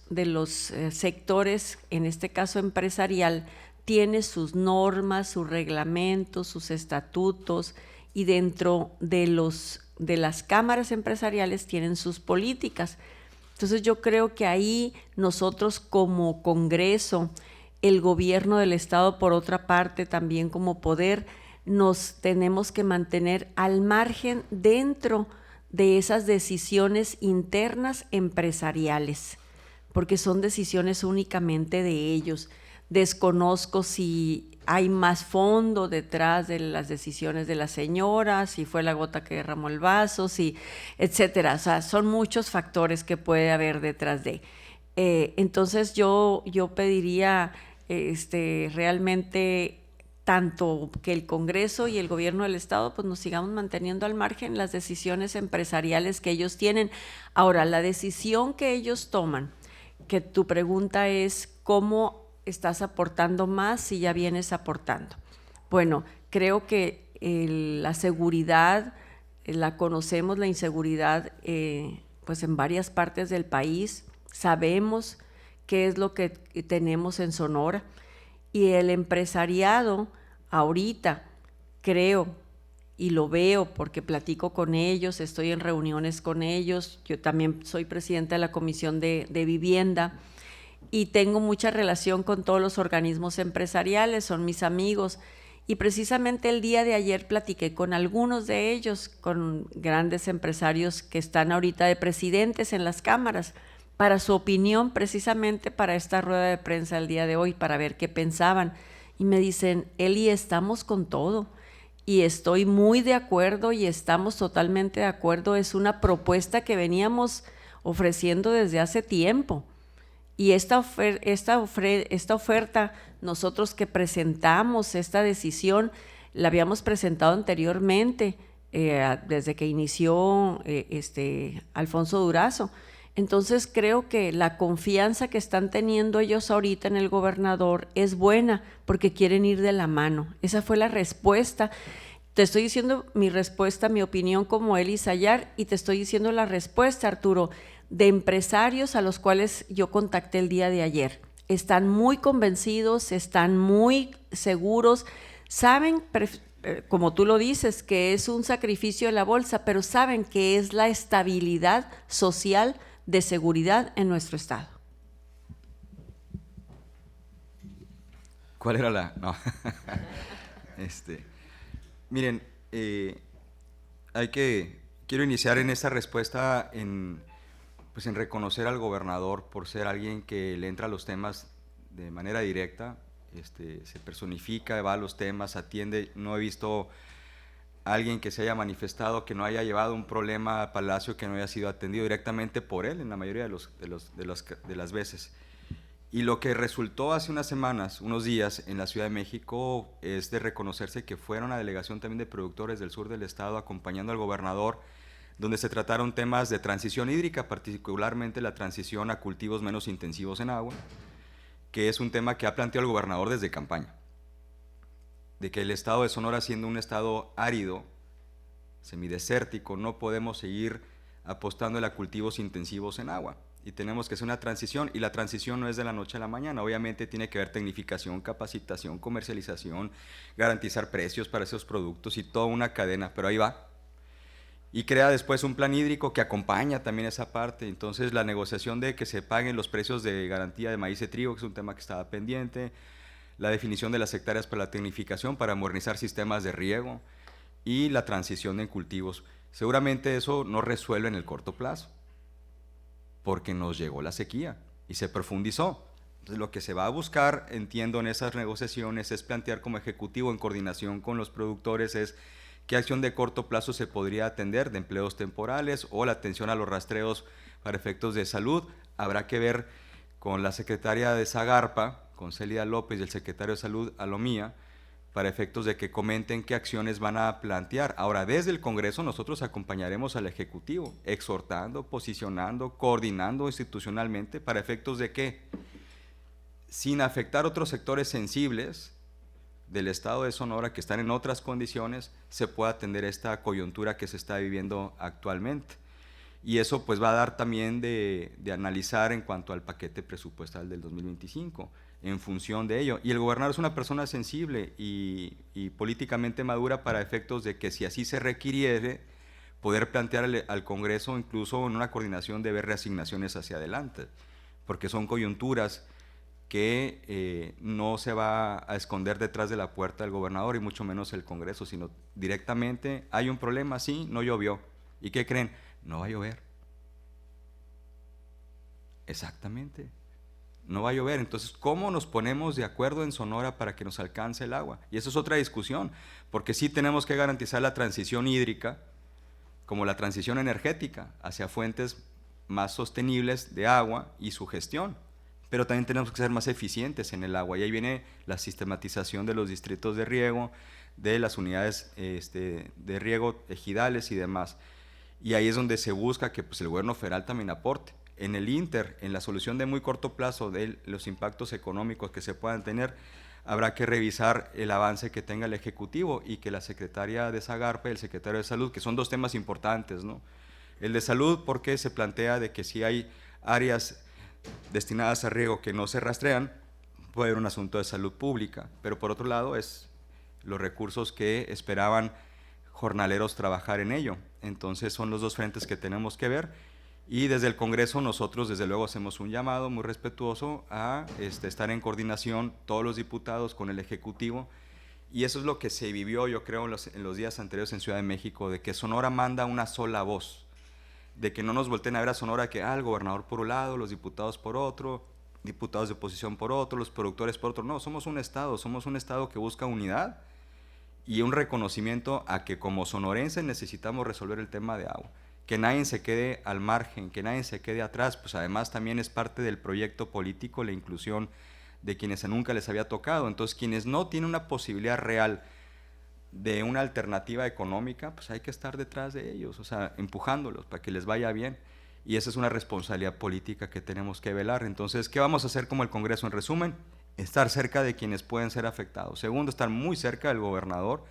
sectores, en este caso empresarial, tiene sus normas, sus reglamentos, sus estatutos, y dentro de las cámaras empresariales tienen sus políticas. Entonces yo creo que ahí nosotros como Congreso, el gobierno del Estado por otra parte también como poder, nos tenemos que mantener al margen dentro de esas decisiones internas empresariales, porque son decisiones únicamente de ellos. Desconozco si hay más fondo detrás de las decisiones de la señora, si fue la gota que derramó el vaso, etcétera. O sea, son muchos factores que puede haber detrás de. Entonces yo pediría realmente tanto que el Congreso y el Gobierno del Estado pues nos sigamos manteniendo al margen las decisiones empresariales que ellos tienen. Ahora, la decisión que ellos toman, que tu pregunta es cómo estás aportando más si ya vienes aportando. Bueno, creo que la seguridad, la conocemos, la inseguridad pues en varias partes del país, sabemos qué es lo que tenemos en Sonora, y el empresariado ahorita creo, y lo veo porque platico con ellos, estoy en reuniones con ellos, yo también soy presidenta de la Comisión de Vivienda, y tengo mucha relación con todos los organismos empresariales, son mis amigos, y precisamente el día de ayer platiqué con algunos de ellos, con grandes empresarios que están ahorita de presidentes en las cámaras, para su opinión, precisamente para esta rueda de prensa el día de hoy, para ver qué pensaban. Y me dicen, Eli, estamos con todo, y estoy muy de acuerdo y estamos totalmente de acuerdo, es una propuesta que veníamos ofreciendo desde hace tiempo. Y esta oferta, nosotros que presentamos esta decisión, la habíamos presentado anteriormente, desde que inició Alfonso Durazo. Entonces creo que la confianza que están teniendo ellos ahorita en el gobernador es buena, porque quieren ir de la mano. Esa fue la respuesta. Te estoy diciendo mi respuesta, mi opinión como Eli Sayar, y te estoy diciendo la respuesta, Arturo, de empresarios a los cuales yo contacté el día de ayer. están muy convencidos, están muy seguros, saben, como tú lo dices, que es un sacrificio de la bolsa, pero saben que es la estabilidad social de seguridad en nuestro estado. ¿Cuál era la...? No. Miren, quiero iniciar en esta respuesta pues en reconocer al gobernador por ser alguien que le entra a los temas de manera directa, se personifica, va a los temas, atiende. No he visto a alguien que se haya manifestado, que no haya llevado un problema a Palacio que no haya sido atendido directamente por él en la mayoría de las veces. Y lo que resultó hace unas semanas, unos días, en la Ciudad de México es de reconocerse que fueron una delegación también de productores del sur del estado acompañando al gobernador, donde se trataron temas de transición hídrica, particularmente la transición a cultivos menos intensivos en agua, que es un tema que ha planteado el gobernador desde campaña, de que el estado de Sonora, siendo un estado árido, semidesértico, no podemos seguir apostando a cultivos intensivos en agua. Y tenemos que hacer una transición, y la transición no es de la noche a la mañana. Obviamente tiene que haber tecnificación, capacitación, comercialización, garantizar precios para esos productos y toda una cadena, pero ahí va. Y crea después un plan hídrico que acompaña también esa parte. Entonces la negociación de que se paguen los precios de garantía de maíz y trigo, que es un tema que estaba pendiente, la definición de las hectáreas para la tecnificación, para modernizar sistemas de riego y la transición en cultivos. Seguramente eso no resuelve en el corto plazo, porque nos llegó la sequía y se profundizó. Entonces lo que se va a buscar, entiendo, en esas negociaciones es plantear como ejecutivo en coordinación con los productores es qué acción de corto plazo se podría atender de empleos temporales o la atención a los rastreos para efectos de salud. Habrá que ver con la secretaria de Zagarpa, con Célida López, y el secretario de Salud, Alomía, para efectos de que comenten qué acciones van a plantear. Ahora, desde el Congreso nosotros acompañaremos al Ejecutivo, exhortando, posicionando, coordinando institucionalmente, para efectos de que, sin afectar otros sectores sensibles del estado de Sonora que están en otras condiciones, se pueda atender esta coyuntura que se está viviendo actualmente. Y eso pues va a dar también de analizar en cuanto al paquete presupuestal del 2025, en función de ello. Y el gobernador es una persona sensible y políticamente madura para efectos de que si así se requiriere, poder plantear al Congreso incluso en una coordinación de ver reasignaciones hacia adelante, porque son coyunturas que no se va a esconder detrás de la puerta del gobernador y mucho menos el Congreso, sino directamente hay un problema, sí, no llovió. ¿Y qué creen? No va a llover. Exactamente. No va a llover. Entonces, ¿cómo nos ponemos de acuerdo en Sonora para que nos alcance el agua? Y eso es otra discusión, porque sí tenemos que garantizar la transición hídrica, como la transición energética, hacia fuentes más sostenibles de agua y su gestión. Pero también tenemos que ser más eficientes en el agua. Y ahí viene la sistematización de los distritos de riego, de las unidades de riego ejidales y demás. Y ahí es donde se busca que pues, el gobierno federal también aporte. En el en la solución de muy corto plazo de los impactos económicos que se puedan tener, habrá que revisar el avance que tenga el Ejecutivo y que la secretaria de Zagarpa y el secretario de Salud, que son dos temas importantes, ¿no? El de Salud, porque se plantea de que si hay áreas destinadas a riego que no se rastrean, puede haber un asunto de salud pública, pero por otro lado es los recursos que esperaban jornaleros trabajar en ello. Entonces son los dos frentes que tenemos que ver, y desde el Congreso nosotros desde luego hacemos un llamado muy respetuoso a estar en coordinación todos los diputados con el Ejecutivo, y eso es lo que se vivió yo creo en los días anteriores en Ciudad de México, de que Sonora manda una sola voz, de que no nos volteen a ver a Sonora que el gobernador por un lado, los diputados por otro, diputados de oposición por otro, los productores por otro. No, somos un estado que busca unidad y un reconocimiento a que como sonorenses necesitamos resolver el tema de agua, que nadie se quede al margen, que nadie se quede atrás. Pues además también es parte del proyecto político la inclusión de quienes nunca les había tocado. Entonces quienes no tienen una posibilidad real de una alternativa económica, pues hay que estar detrás de ellos, o sea, empujándolos para que les vaya bien, y esa es una responsabilidad política que tenemos que velar. Entonces, ¿qué vamos a hacer como el Congreso? En resumen, estar cerca de quienes pueden ser afectados. Segundo, estar muy cerca del gobernador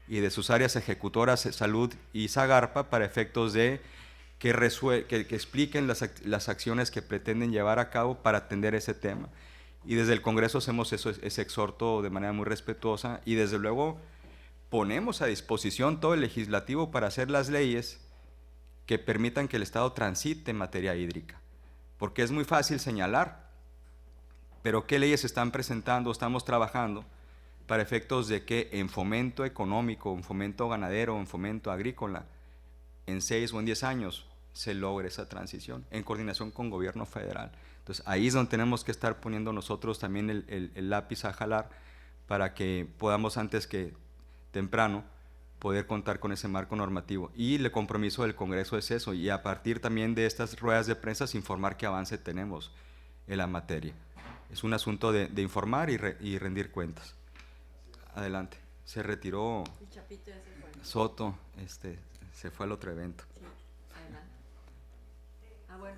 y de sus áreas ejecutoras, Salud y Zagarpa, para efectos de que expliquen las acciones que pretenden llevar a cabo para atender ese tema. Y desde el Congreso hacemos ese exhorto de manera muy respetuosa y desde luego ponemos a disposición todo el legislativo para hacer las leyes que permitan que el Estado transite en materia hídrica. Porque es muy fácil señalar, pero ¿qué leyes están presentando, estamos trabajando para efectos de que en fomento económico, en fomento ganadero, en fomento agrícola, en 6 o en 10 años se logre esa transición en coordinación con gobierno federal? Entonces ahí es donde tenemos que estar poniendo nosotros también el lápiz a jalar para que podamos antes que temprano poder contar con ese marco normativo. Y el compromiso del Congreso es eso, y a partir también de estas ruedas de prensa informar qué avance tenemos en la materia. Es un asunto de informar y rendir cuentas. Adelante. Se retiró El Chapito ya se fue. Soto, se fue al otro evento. Sí, adelante. Bueno,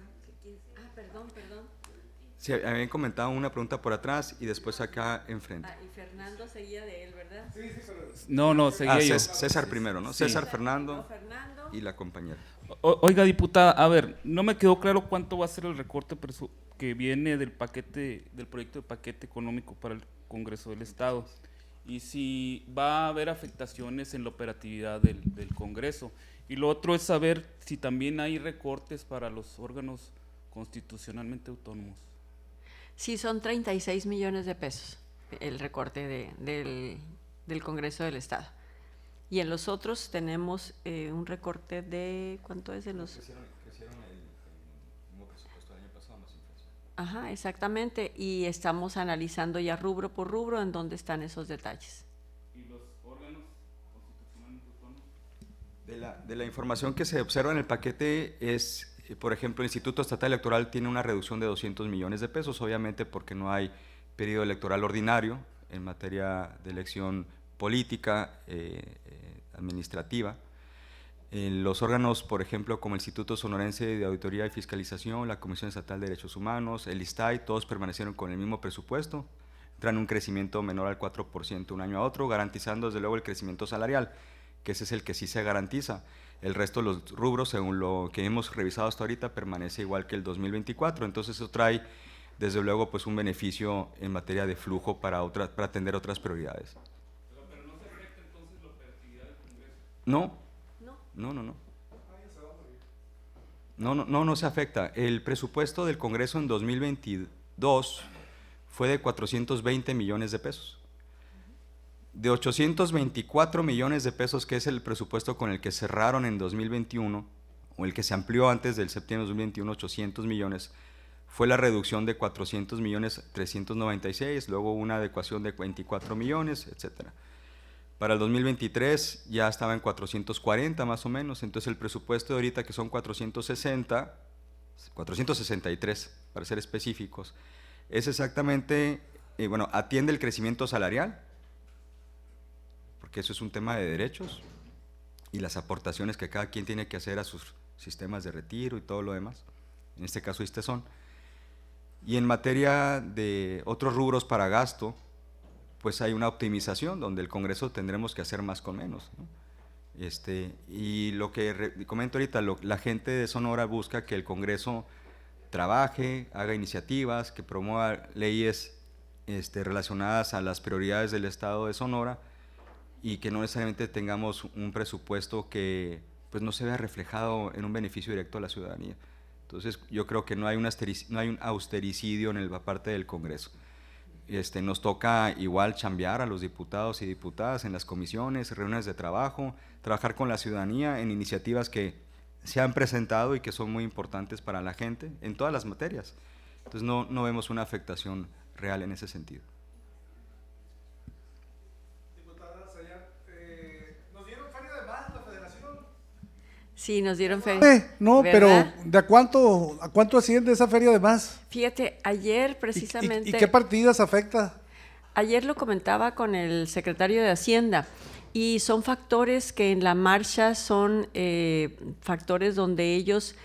perdón. Sí, habían comentado una pregunta por atrás y después acá enfrente. Y Fernando seguía de él, ¿verdad? Sí, No, seguía yo. César primero, ¿no? Sí. César, Fernando y la compañera. Oiga, diputada, a ver, no me quedó claro cuánto va a ser el recorte que viene del proyecto de paquete económico para el Congreso del Estado y si va a haber afectaciones en la operatividad del Congreso. Y lo otro es saber si también hay recortes para los órganos constitucionalmente autónomos. Sí, son 36 millones de pesos el recorte del Congreso del Estado. Y en los otros tenemos un recorte de, ¿cuánto es en los? Crecieron el mismo presupuesto del año pasado más inflación. Ajá, exactamente, y estamos analizando ya rubro por rubro en dónde están esos detalles. ¿Y los órganos constitucionalmente autónomos? De la información que se observa en el paquete es, por ejemplo, el Instituto Estatal Electoral tiene una reducción de 200 millones de pesos, obviamente porque no hay periodo electoral ordinario en materia de elección política, administrativa. En los órganos, por ejemplo, como el Instituto Sonorense de Auditoría y Fiscalización, la Comisión Estatal de Derechos Humanos, el ISTAI, todos permanecieron con el mismo presupuesto, traen un crecimiento menor al 4% un año a otro, garantizando desde luego el crecimiento salarial, que ese es el que sí se garantiza. El resto de los rubros, según lo que hemos revisado hasta ahorita, permanece igual que el 2024, entonces eso trae desde luego pues un beneficio en materia de flujo para atender otras prioridades. Pero no se afecta entonces la operatividad del Congreso. No se afecta. El presupuesto del Congreso en 2022 fue de 420 millones de pesos. De 824 millones de pesos, que es el presupuesto con el que cerraron en 2021, o el que se amplió antes del septiembre de 2021, 800 millones, fue la reducción de 400 millones 396, luego una adecuación de 24 millones, etcétera. Para el 2023 ya estaba en 440 más o menos, entonces el presupuesto de ahorita, que son 463 para ser específicos, es exactamente, atiende el crecimiento salarial, porque eso es un tema de derechos, y las aportaciones que cada quien tiene que hacer a sus sistemas de retiro y todo lo demás, en este caso son. Y en materia de otros rubros para gasto, pues hay una optimización donde el Congreso tendremos que hacer más con menos, ¿no? Y lo que comento ahorita, la gente de Sonora busca que el Congreso trabaje, haga iniciativas, que promueva leyes relacionadas a las prioridades del Estado de Sonora y que no necesariamente tengamos un presupuesto que pues no se vea reflejado en un beneficio directo a la ciudadanía. Entonces yo creo que no hay un austericidio en la parte del Congreso. Nos toca igual chambear a los diputados y diputadas en las comisiones, reuniones de trabajo, trabajar con la ciudadanía en iniciativas que se han presentado y que son muy importantes para la gente en todas las materias. Entonces no vemos una afectación real en ese sentido. Diputada Sayar, ¿nos dieron feria de más la federación? Sí, nos dieron feria. No, ¿verdad? pero ¿a cuánto asciende esa feria de más? Fíjate, ayer precisamente… ¿Y qué partidas afecta? Ayer lo comentaba con el secretario de Hacienda y son factores que en la marcha son factores donde ellos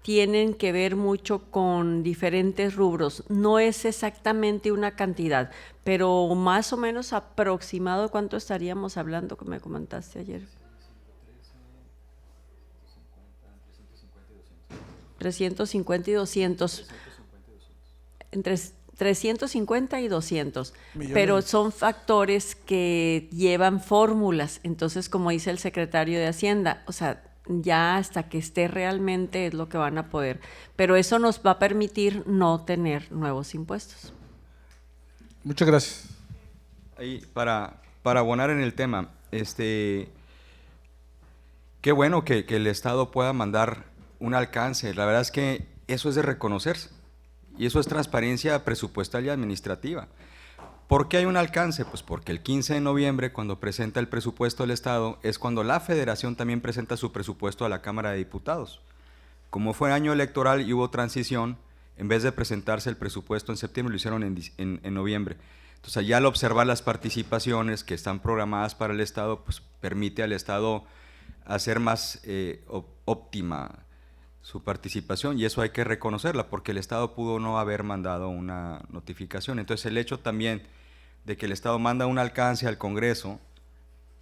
tienen que ver mucho con diferentes rubros. No es exactamente una cantidad, pero más o menos aproximado cuánto estaríamos hablando, que me comentaste ayer. 350 y 200. Entre 350 y 200, Millones. pero son factores que llevan fórmulas. Entonces, como dice el secretario de Hacienda, o sea, ya hasta que esté realmente es lo que van a poder. Pero eso nos va a permitir no tener nuevos impuestos. Muchas gracias. Ahí, para abonar en el tema, qué bueno que el Estado pueda mandar un alcance. La verdad es que eso es de reconocerse. Y eso es transparencia presupuestal y administrativa. ¿Por qué hay un alcance? Pues porque el 15 de noviembre, cuando presenta el presupuesto del Estado, es cuando la Federación también presenta su presupuesto a la Cámara de Diputados. Como fue año electoral y hubo transición, en vez de presentarse el presupuesto en septiembre, lo hicieron en noviembre. Entonces, ya al observar las participaciones que están programadas para el Estado, pues permite al Estado hacer más óptima su participación, y eso hay que reconocerla, porque el Estado pudo no haber mandado una notificación. Entonces, el hecho también de que el Estado manda un alcance al Congreso,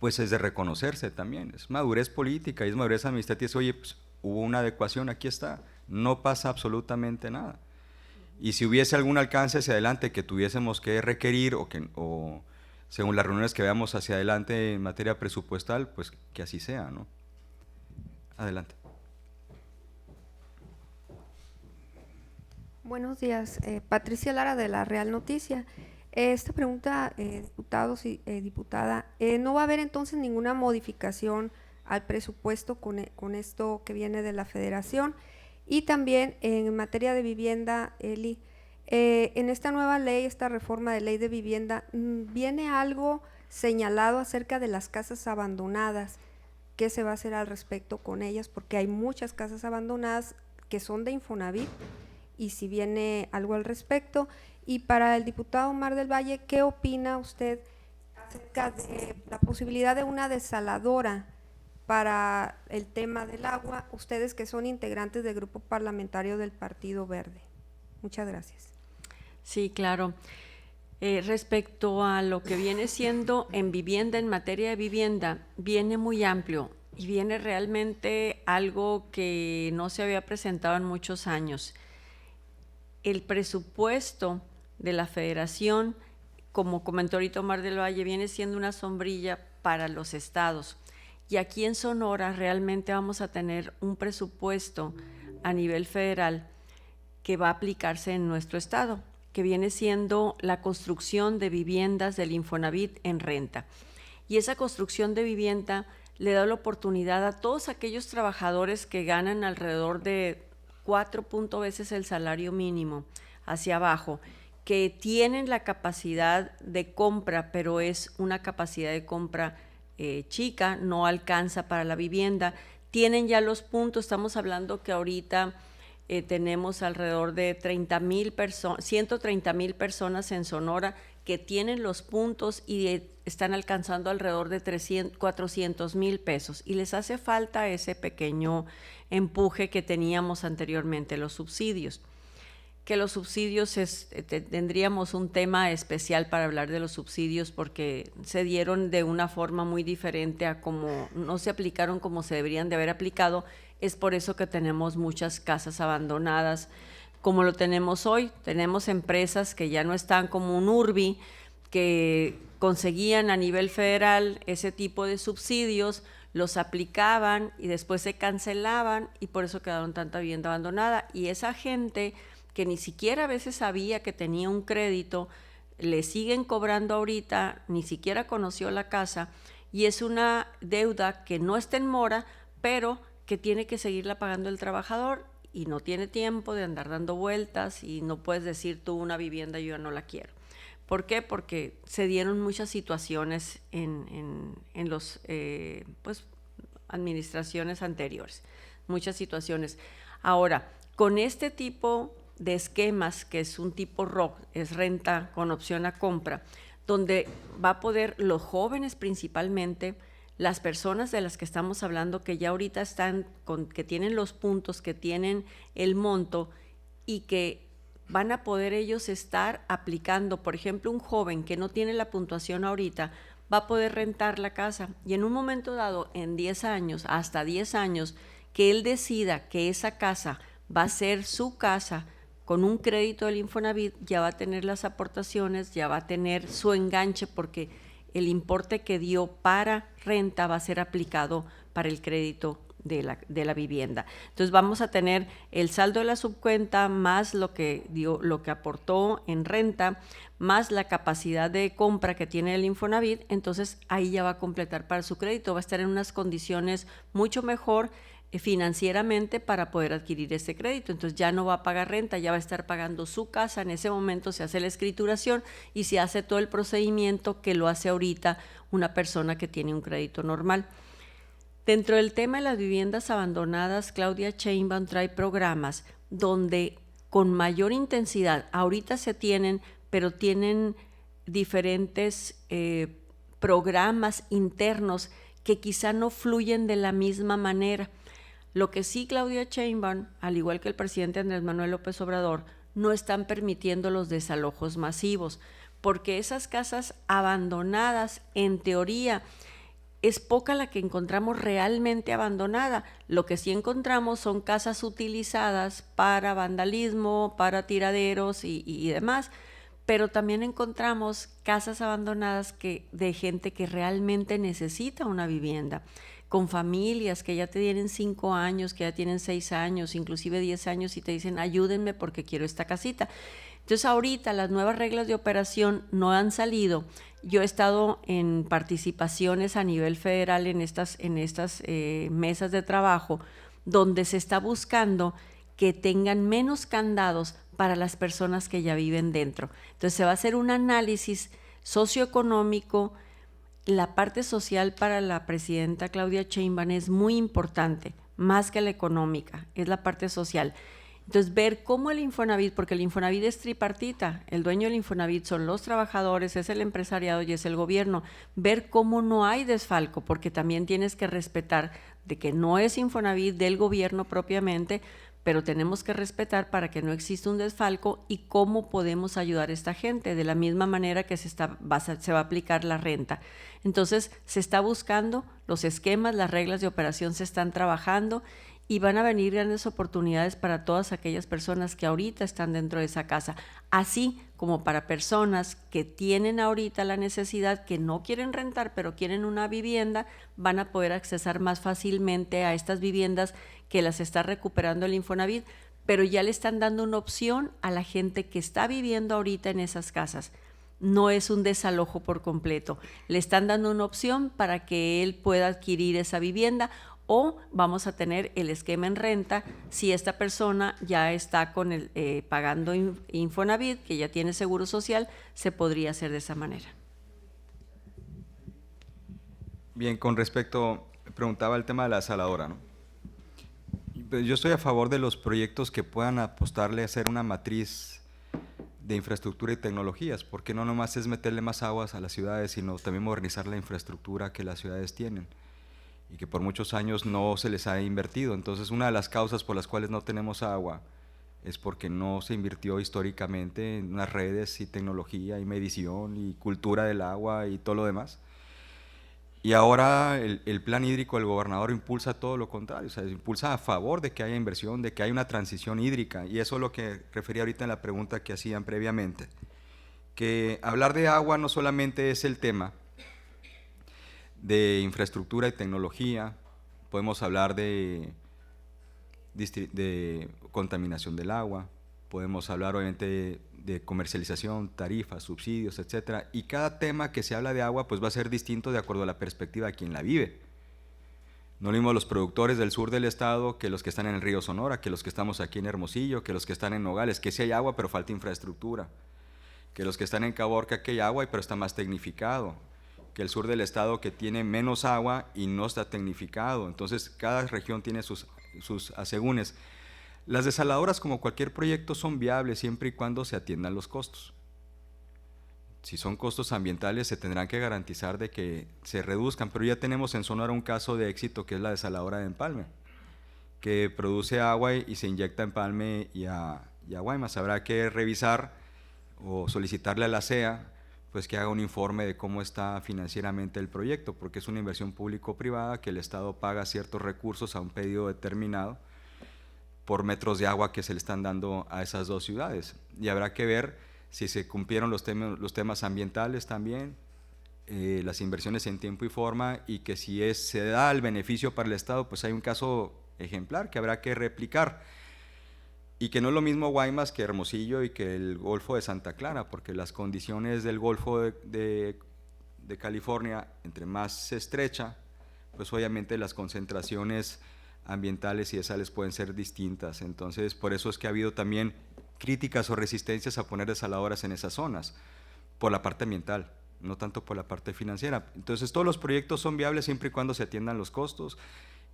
pues es de reconocerse también. Es madurez política y es madurez administrativa. Es, oye, pues, hubo una adecuación, aquí está, no pasa absolutamente nada. Y si hubiese algún alcance hacia adelante que tuviésemos que requerir o según las reuniones que veamos hacia adelante en materia presupuestal, pues que así sea, ¿no? Adelante. Buenos días, Patricia Lara de la Real Noticia. Esta pregunta, diputados y diputada, ¿no va a haber entonces ninguna modificación al presupuesto con esto que viene de la Federación? Y también en materia de vivienda, Eli, en esta nueva ley, esta reforma de ley de vivienda, ¿viene algo señalado acerca de las casas abandonadas? ¿Qué se va a hacer al respecto con ellas? Porque hay muchas casas abandonadas que son de Infonavit, y si viene algo al respecto. Y para el diputado Omar del Valle, ¿qué opina usted acerca de la posibilidad de una desaladora para el tema del agua, ustedes que son integrantes del grupo parlamentario del Partido Verde? Muchas gracias. Sí, claro. Respecto a lo que viene siendo en vivienda, en materia de vivienda, viene muy amplio y viene realmente algo que no se había presentado en muchos años. El presupuesto de la Federación, como comentó ahorita Omar del Valle, viene siendo una sombrilla para los estados. Y aquí en Sonora realmente vamos a tener un presupuesto a nivel federal que va a aplicarse en nuestro estado, que viene siendo la construcción de viviendas del Infonavit en renta. Y esa construcción de vivienda le da la oportunidad a todos aquellos trabajadores que ganan alrededor de 4 veces el salario mínimo hacia abajo, que tienen la capacidad de compra, pero es una capacidad de compra chica, no alcanza para la vivienda, tienen ya los puntos. Estamos hablando que ahorita tenemos alrededor de 130,000 personas en Sonora que tienen los puntos y están alcanzando alrededor de 400,000 pesos, y les hace falta ese pequeño empuje que teníamos anteriormente, los subsidios. Que los subsidios, tendríamos un tema especial para hablar de los subsidios, porque se dieron de una forma muy diferente a como no se aplicaron como se deberían de haber aplicado. Es por eso que tenemos muchas casas abandonadas, como lo tenemos hoy. Tenemos empresas que ya no están como un Urbi, que conseguían a nivel federal ese tipo de subsidios, los aplicaban y después se cancelaban, y por eso quedaron tanta vivienda abandonada. Y esa gente que ni siquiera a veces sabía que tenía un crédito, le siguen cobrando ahorita, ni siquiera conoció la casa, y es una deuda que no está en mora, pero que tiene que seguirla pagando el trabajador, y no tiene tiempo de andar dando vueltas, y no puedes decir tú una vivienda yo ya no la quiero. ¿Por qué? Porque se dieron muchas situaciones en los administraciones anteriores, muchas situaciones. Ahora, con este tipo de esquemas, que es un tipo ROC, es renta con opción a compra, donde va a poder los jóvenes principalmente, las personas de las que estamos hablando, que ya ahorita están, que tienen los puntos, que tienen el monto, y que van a poder ellos estar aplicando. Por ejemplo, un joven que no tiene la puntuación ahorita va a poder rentar la casa, y en un momento dado, en 10 años, hasta 10 años, que él decida que esa casa va a ser su casa, con un crédito del Infonavit ya va a tener las aportaciones, ya va a tener su enganche, porque el importe que dio para renta va a ser aplicado para el crédito de la vivienda. Entonces vamos a tener el saldo de la subcuenta más lo que dio, lo que aportó en renta, más la capacidad de compra que tiene el Infonavit. Entonces ahí ya va a completar para su crédito, va a estar en unas condiciones mucho mejor financieramente para poder adquirir ese crédito. Entonces ya no va a pagar renta, ya va a estar pagando su casa. En ese momento se hace la escrituración y se hace todo el procedimiento que lo hace ahorita una persona que tiene un crédito normal. Dentro del tema de las viviendas abandonadas, Claudia Sheinbaum trae programas donde con mayor intensidad, ahorita se tienen, pero tienen diferentes programas internos que quizá no fluyen de la misma manera. Lo que sí Claudia Sheinbaum, al igual que el presidente Andrés Manuel López Obrador, no están permitiendo los desalojos masivos, porque esas casas abandonadas, en teoría, es poca la que encontramos realmente abandonada. Lo que sí encontramos son casas utilizadas para vandalismo, para tiraderos y demás, pero también encontramos casas abandonadas de gente que realmente necesita una vivienda, con familias que ya tienen 5 años, que ya tienen 6 años, inclusive 10 años, y te dicen, ayúdenme porque quiero esta casita. Entonces ahorita las nuevas reglas de operación no han salido. Yo he estado en participaciones a nivel federal en estas mesas de trabajo, donde se está buscando que tengan menos candados para las personas que ya viven dentro. Entonces se va a hacer un análisis socioeconómico. La parte social para la presidenta Claudia Sheinbaum es muy importante, más que la económica, es la parte social. Entonces, ver cómo el Infonavit, porque el Infonavit es tripartita, el dueño del Infonavit son los trabajadores, es el empresariado y es el gobierno, ver cómo no hay desfalco, porque también tienes que respetar de que no es Infonavit del gobierno propiamente, pero tenemos que respetar para que no exista un desfalco, y cómo podemos ayudar a esta gente, de la misma manera que se va a aplicar la renta. Entonces, se está buscando los esquemas, las reglas de operación se están trabajando, y van a venir grandes oportunidades para todas aquellas personas que ahorita están dentro de esa casa, así como para personas que tienen ahorita la necesidad, que no quieren rentar, pero quieren una vivienda, van a poder accesar más fácilmente a estas viviendas que las está recuperando el Infonavit, pero ya le están dando una opción a la gente que está viviendo ahorita en esas casas. No es un desalojo por completo, le están dando una opción para que él pueda adquirir esa vivienda, o vamos a tener el esquema en renta si esta persona ya está con pagando Infonavit, que ya tiene seguro social, se podría hacer de esa manera. Bien, con respecto, preguntaba el tema de la desaladora, ¿no? Pues yo estoy a favor de los proyectos que puedan apostarle a hacer una matriz de infraestructura y tecnologías, porque no nomás es meterle más aguas a las ciudades, sino también modernizar la infraestructura que las ciudades tienen y que por muchos años no se les ha invertido. Entonces, una de las causas por las cuales no tenemos agua es porque no se invirtió históricamente en unas redes y tecnología y medición y cultura del agua y todo lo demás. Y ahora el plan hídrico del gobernador impulsa todo lo contrario, o sea, impulsa a favor de que haya inversión, de que haya una transición hídrica, y eso es lo que refería ahorita en la pregunta que hacían previamente, que hablar de agua no solamente es el tema de infraestructura y tecnología, podemos hablar de contaminación del agua, podemos hablar obviamente de comercialización, tarifas, subsidios, etcétera, y cada tema que se habla de agua pues va a ser distinto de acuerdo a la perspectiva de quien la vive. No lo mismo los productores del sur del estado que los que están en el río Sonora, que los que estamos aquí en Hermosillo, que los que están en Nogales, que sí hay agua pero falta infraestructura, que los que están en Caborca que hay agua pero está más tecnificado, que el sur del estado que tiene menos agua y no está tecnificado. Entonces cada región tiene sus asegúnes. Las desaladoras, como cualquier proyecto, son viables siempre y cuando se atiendan los costos. Si son costos ambientales, se tendrán que garantizar de que se reduzcan, pero ya tenemos en Sonora un caso de éxito que es la desaladora de Empalme, que produce agua y se inyecta a Empalme y a Guaymas. Habrá que revisar o solicitarle a la CEA pues que haga un informe de cómo está financieramente el proyecto, porque es una inversión público-privada que el Estado paga ciertos recursos a un pedido determinado por metros de agua que se le están dando a esas dos ciudades. Y habrá que ver si se cumplieron los temas ambientales también, las inversiones en tiempo y forma, y que si se da el beneficio para el Estado, pues hay un caso ejemplar que habrá que replicar. Y que no es lo mismo Guaymas que Hermosillo y que el Golfo de Santa Clara, porque las condiciones del Golfo de California, entre más se estrecha, pues obviamente las concentraciones ambientales y de sales pueden ser distintas. Entonces, por eso es que ha habido también críticas o resistencias a poner desaladoras en esas zonas, por la parte ambiental, no tanto por la parte financiera. Entonces, todos los proyectos son viables siempre y cuando se atiendan los costos.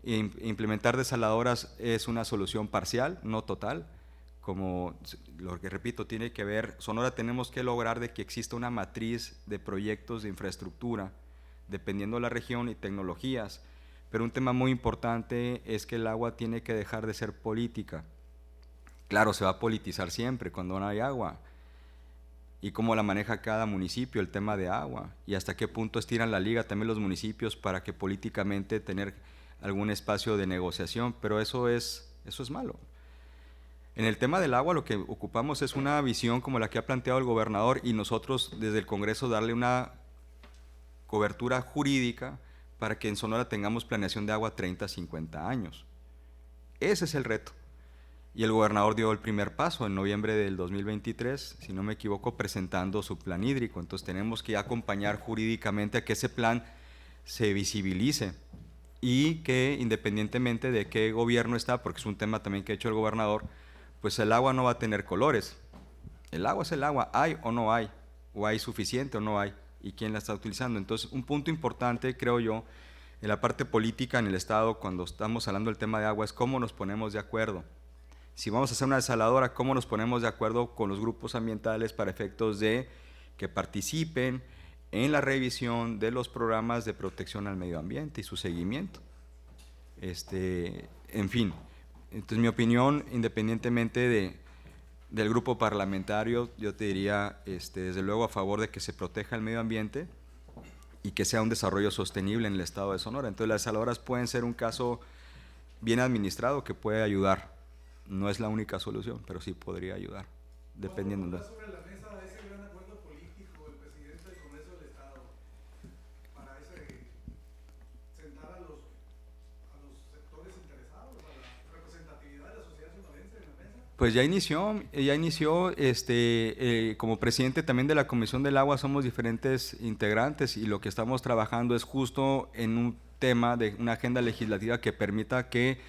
Implementar desaladoras es una solución parcial, no total. Como lo que repito, tiene que ver, Sonora tenemos que lograr de que exista una matriz de proyectos de infraestructura, dependiendo de la región y tecnologías, pero un tema muy importante es que el agua tiene que dejar de ser política. Claro, se va a politizar siempre cuando no hay agua, y cómo la maneja cada municipio el tema de agua, y hasta qué punto estiran la liga también los municipios para que políticamente tener algún espacio de negociación, pero eso es malo. En el tema del agua lo que ocupamos es una visión como la que ha planteado el gobernador y nosotros desde el Congreso darle una cobertura jurídica para que en Sonora tengamos planeación de agua 30, 50 años. Ese es el reto. Y el gobernador dio el primer paso en noviembre del 2023, si no me equivoco, presentando su plan hídrico. Entonces tenemos que acompañar jurídicamente a que ese plan se visibilice y que independientemente de qué gobierno está, porque es un tema también que ha hecho el gobernador, pues el agua no va a tener colores. El agua es el agua, hay o no hay, o hay suficiente o no hay, y quién la está utilizando. Entonces, un punto importante, creo yo, en la parte política en el Estado, cuando estamos hablando del tema de agua, es cómo nos ponemos de acuerdo. Si vamos a hacer una desaladora, cómo nos ponemos de acuerdo con los grupos ambientales para efectos de que participen en la revisión de los programas de protección al medio ambiente y su seguimiento. En fin, entonces mi opinión, independientemente del grupo parlamentario, yo te diría, desde luego a favor de que se proteja el medio ambiente y que sea un desarrollo sostenible en el estado de Sonora. Entonces las desaladoras pueden ser un caso bien administrado que puede ayudar. No es la única solución, pero sí podría ayudar, dependiendo de... sobre la mesa ese gran acuerdo político del presidente del Congreso del Estado para sentar a los sectores interesados, a la representatividad de la sociedad sonorense en la mesa? Pues ya inició, como presidente también de la Comisión del Agua somos diferentes integrantes y lo que estamos trabajando es justo en un tema de una agenda legislativa que permita que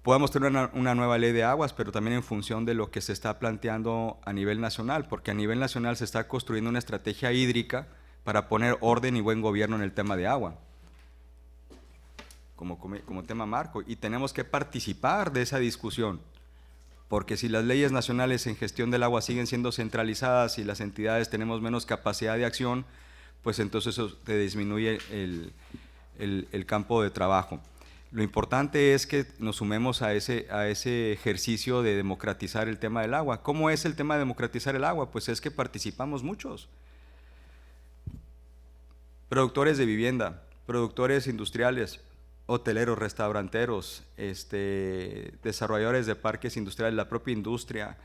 podamos tener una nueva ley de aguas, pero también en función de lo que se está planteando a nivel nacional, porque a nivel nacional se está construyendo una estrategia hídrica para poner orden y buen gobierno en el tema de agua, como tema marco, y tenemos que participar de esa discusión, porque si las leyes nacionales en gestión del agua siguen siendo centralizadas y las entidades tenemos menos capacidad de acción, pues entonces eso te disminuye el campo de trabajo. Lo importante es que nos sumemos a ese ejercicio de democratizar el tema del agua. ¿Cómo es el tema de democratizar el agua? Pues es que participamos muchos. Productores de vivienda, productores industriales, hoteleros, restauranteros, desarrolladores de parques industriales, la propia industria,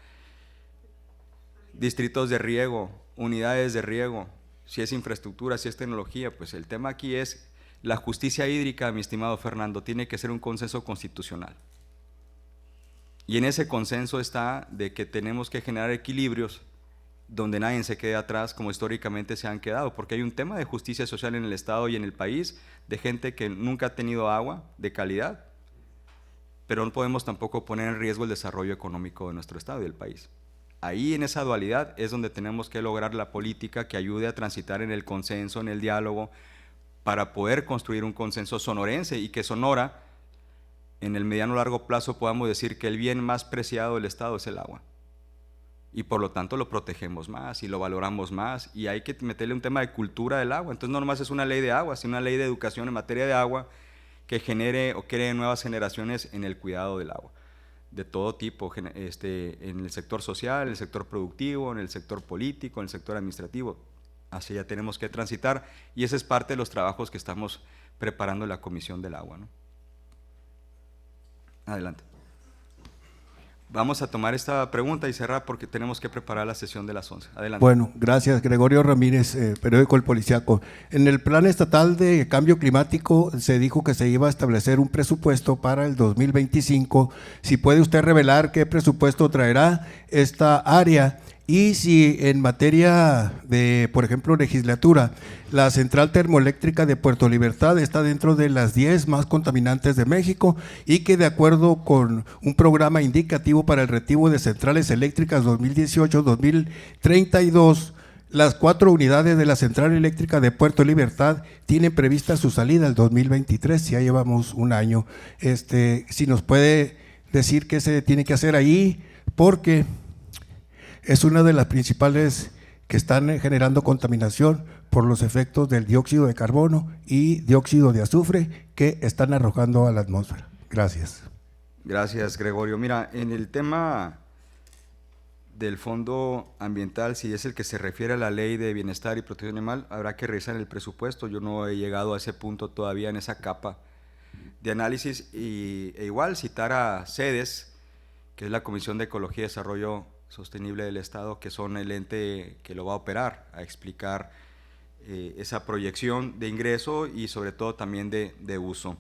distritos de riego, unidades de riego, si es infraestructura, si es tecnología, pues el tema aquí es la justicia hídrica, mi estimado Fernando, tiene que ser un consenso constitucional. Y en ese consenso está de que tenemos que generar equilibrios donde nadie se quede atrás como históricamente se han quedado, porque hay un tema de justicia social en el Estado y en el país, de gente que nunca ha tenido agua de calidad, pero no podemos tampoco poner en riesgo el desarrollo económico de nuestro Estado y del país. Ahí en esa dualidad es donde tenemos que lograr la política que ayude a transitar en el consenso, en el diálogo, para poder construir un consenso sonorense y que Sonora, en el mediano largo plazo, podamos decir que el bien más preciado del Estado es el agua. Y por lo tanto lo protegemos más y lo valoramos más y hay que meterle un tema de cultura del agua. Entonces no nomás es una ley de agua, sino una ley de educación en materia de agua que genere o cree nuevas generaciones en el cuidado del agua, de todo tipo, en el sector social, en el sector productivo, en el sector político, en el sector administrativo. Así ya tenemos que transitar y ese es parte de los trabajos que estamos preparando en la Comisión del Agua, ¿no? Adelante. Vamos a tomar esta pregunta y cerrar porque tenemos que preparar la sesión de las 11. Adelante. Bueno, gracias. Gregorio Ramírez, periódico El Policiaco. En el Plan Estatal de Cambio Climático se dijo que se iba a establecer un presupuesto para el 2025. Si puede usted revelar qué presupuesto traerá esta área y si en materia de, por ejemplo, legislatura, la central termoeléctrica de Puerto Libertad está dentro de las 10 más contaminantes de México y que de acuerdo con un programa indicativo para el retiro de centrales eléctricas 2018-2032, las 4 unidades de la central eléctrica de Puerto Libertad tienen prevista su salida el 2023, ya llevamos un año. Si nos puede decir qué se tiene que hacer ahí, porque es una de las principales que están generando contaminación por los efectos del dióxido de carbono y dióxido de azufre que están arrojando a la atmósfera. Gracias. Gracias, Gregorio. Mira, en el tema del Fondo Ambiental, si es el que se refiere a la Ley de Bienestar y Protección Animal, habrá que revisar el presupuesto. Yo no he llegado a ese punto todavía en esa capa de análisis e igual citar a CEDES, que es la Comisión de Ecología y Desarrollo Sostenible del Estado, que son el ente que lo va a operar, a explicar esa proyección de ingreso y sobre todo también de uso.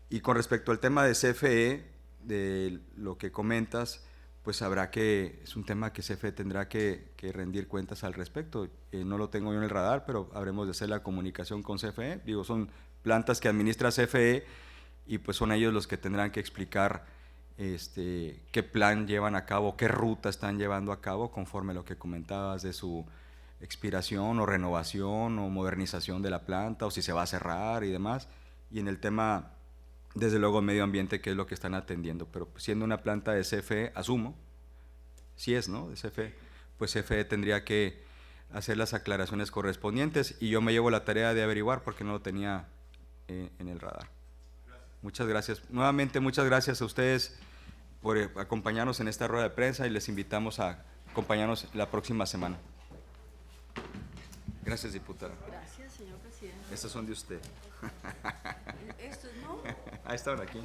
Y con respecto al tema de CFE, de lo que comentas, pues es un tema que CFE tendrá que rendir cuentas al respecto. No lo tengo yo en el radar, pero habremos de hacer la comunicación con CFE. Digo, son plantas que administra CFE y pues son ellos los que tendrán que explicar qué plan llevan a cabo, qué ruta están llevando a cabo conforme a lo que comentabas de su expiración o renovación o modernización de la planta o si se va a cerrar y demás. Y en el tema, desde luego, medio ambiente, que es lo que están atendiendo. Pero siendo una planta de CFE, asumo, si es, ¿no?, de CFE, pues CFE tendría que hacer las aclaraciones correspondientes y yo me llevo la tarea de averiguar porque no lo tenía en el radar. Muchas gracias. Nuevamente, muchas gracias a ustedes por acompañarnos en esta rueda de prensa y les invitamos a acompañarnos la próxima semana. Gracias, diputada. Gracias, señor presidente. Estas son de usted. Estos no. Estaban aquí.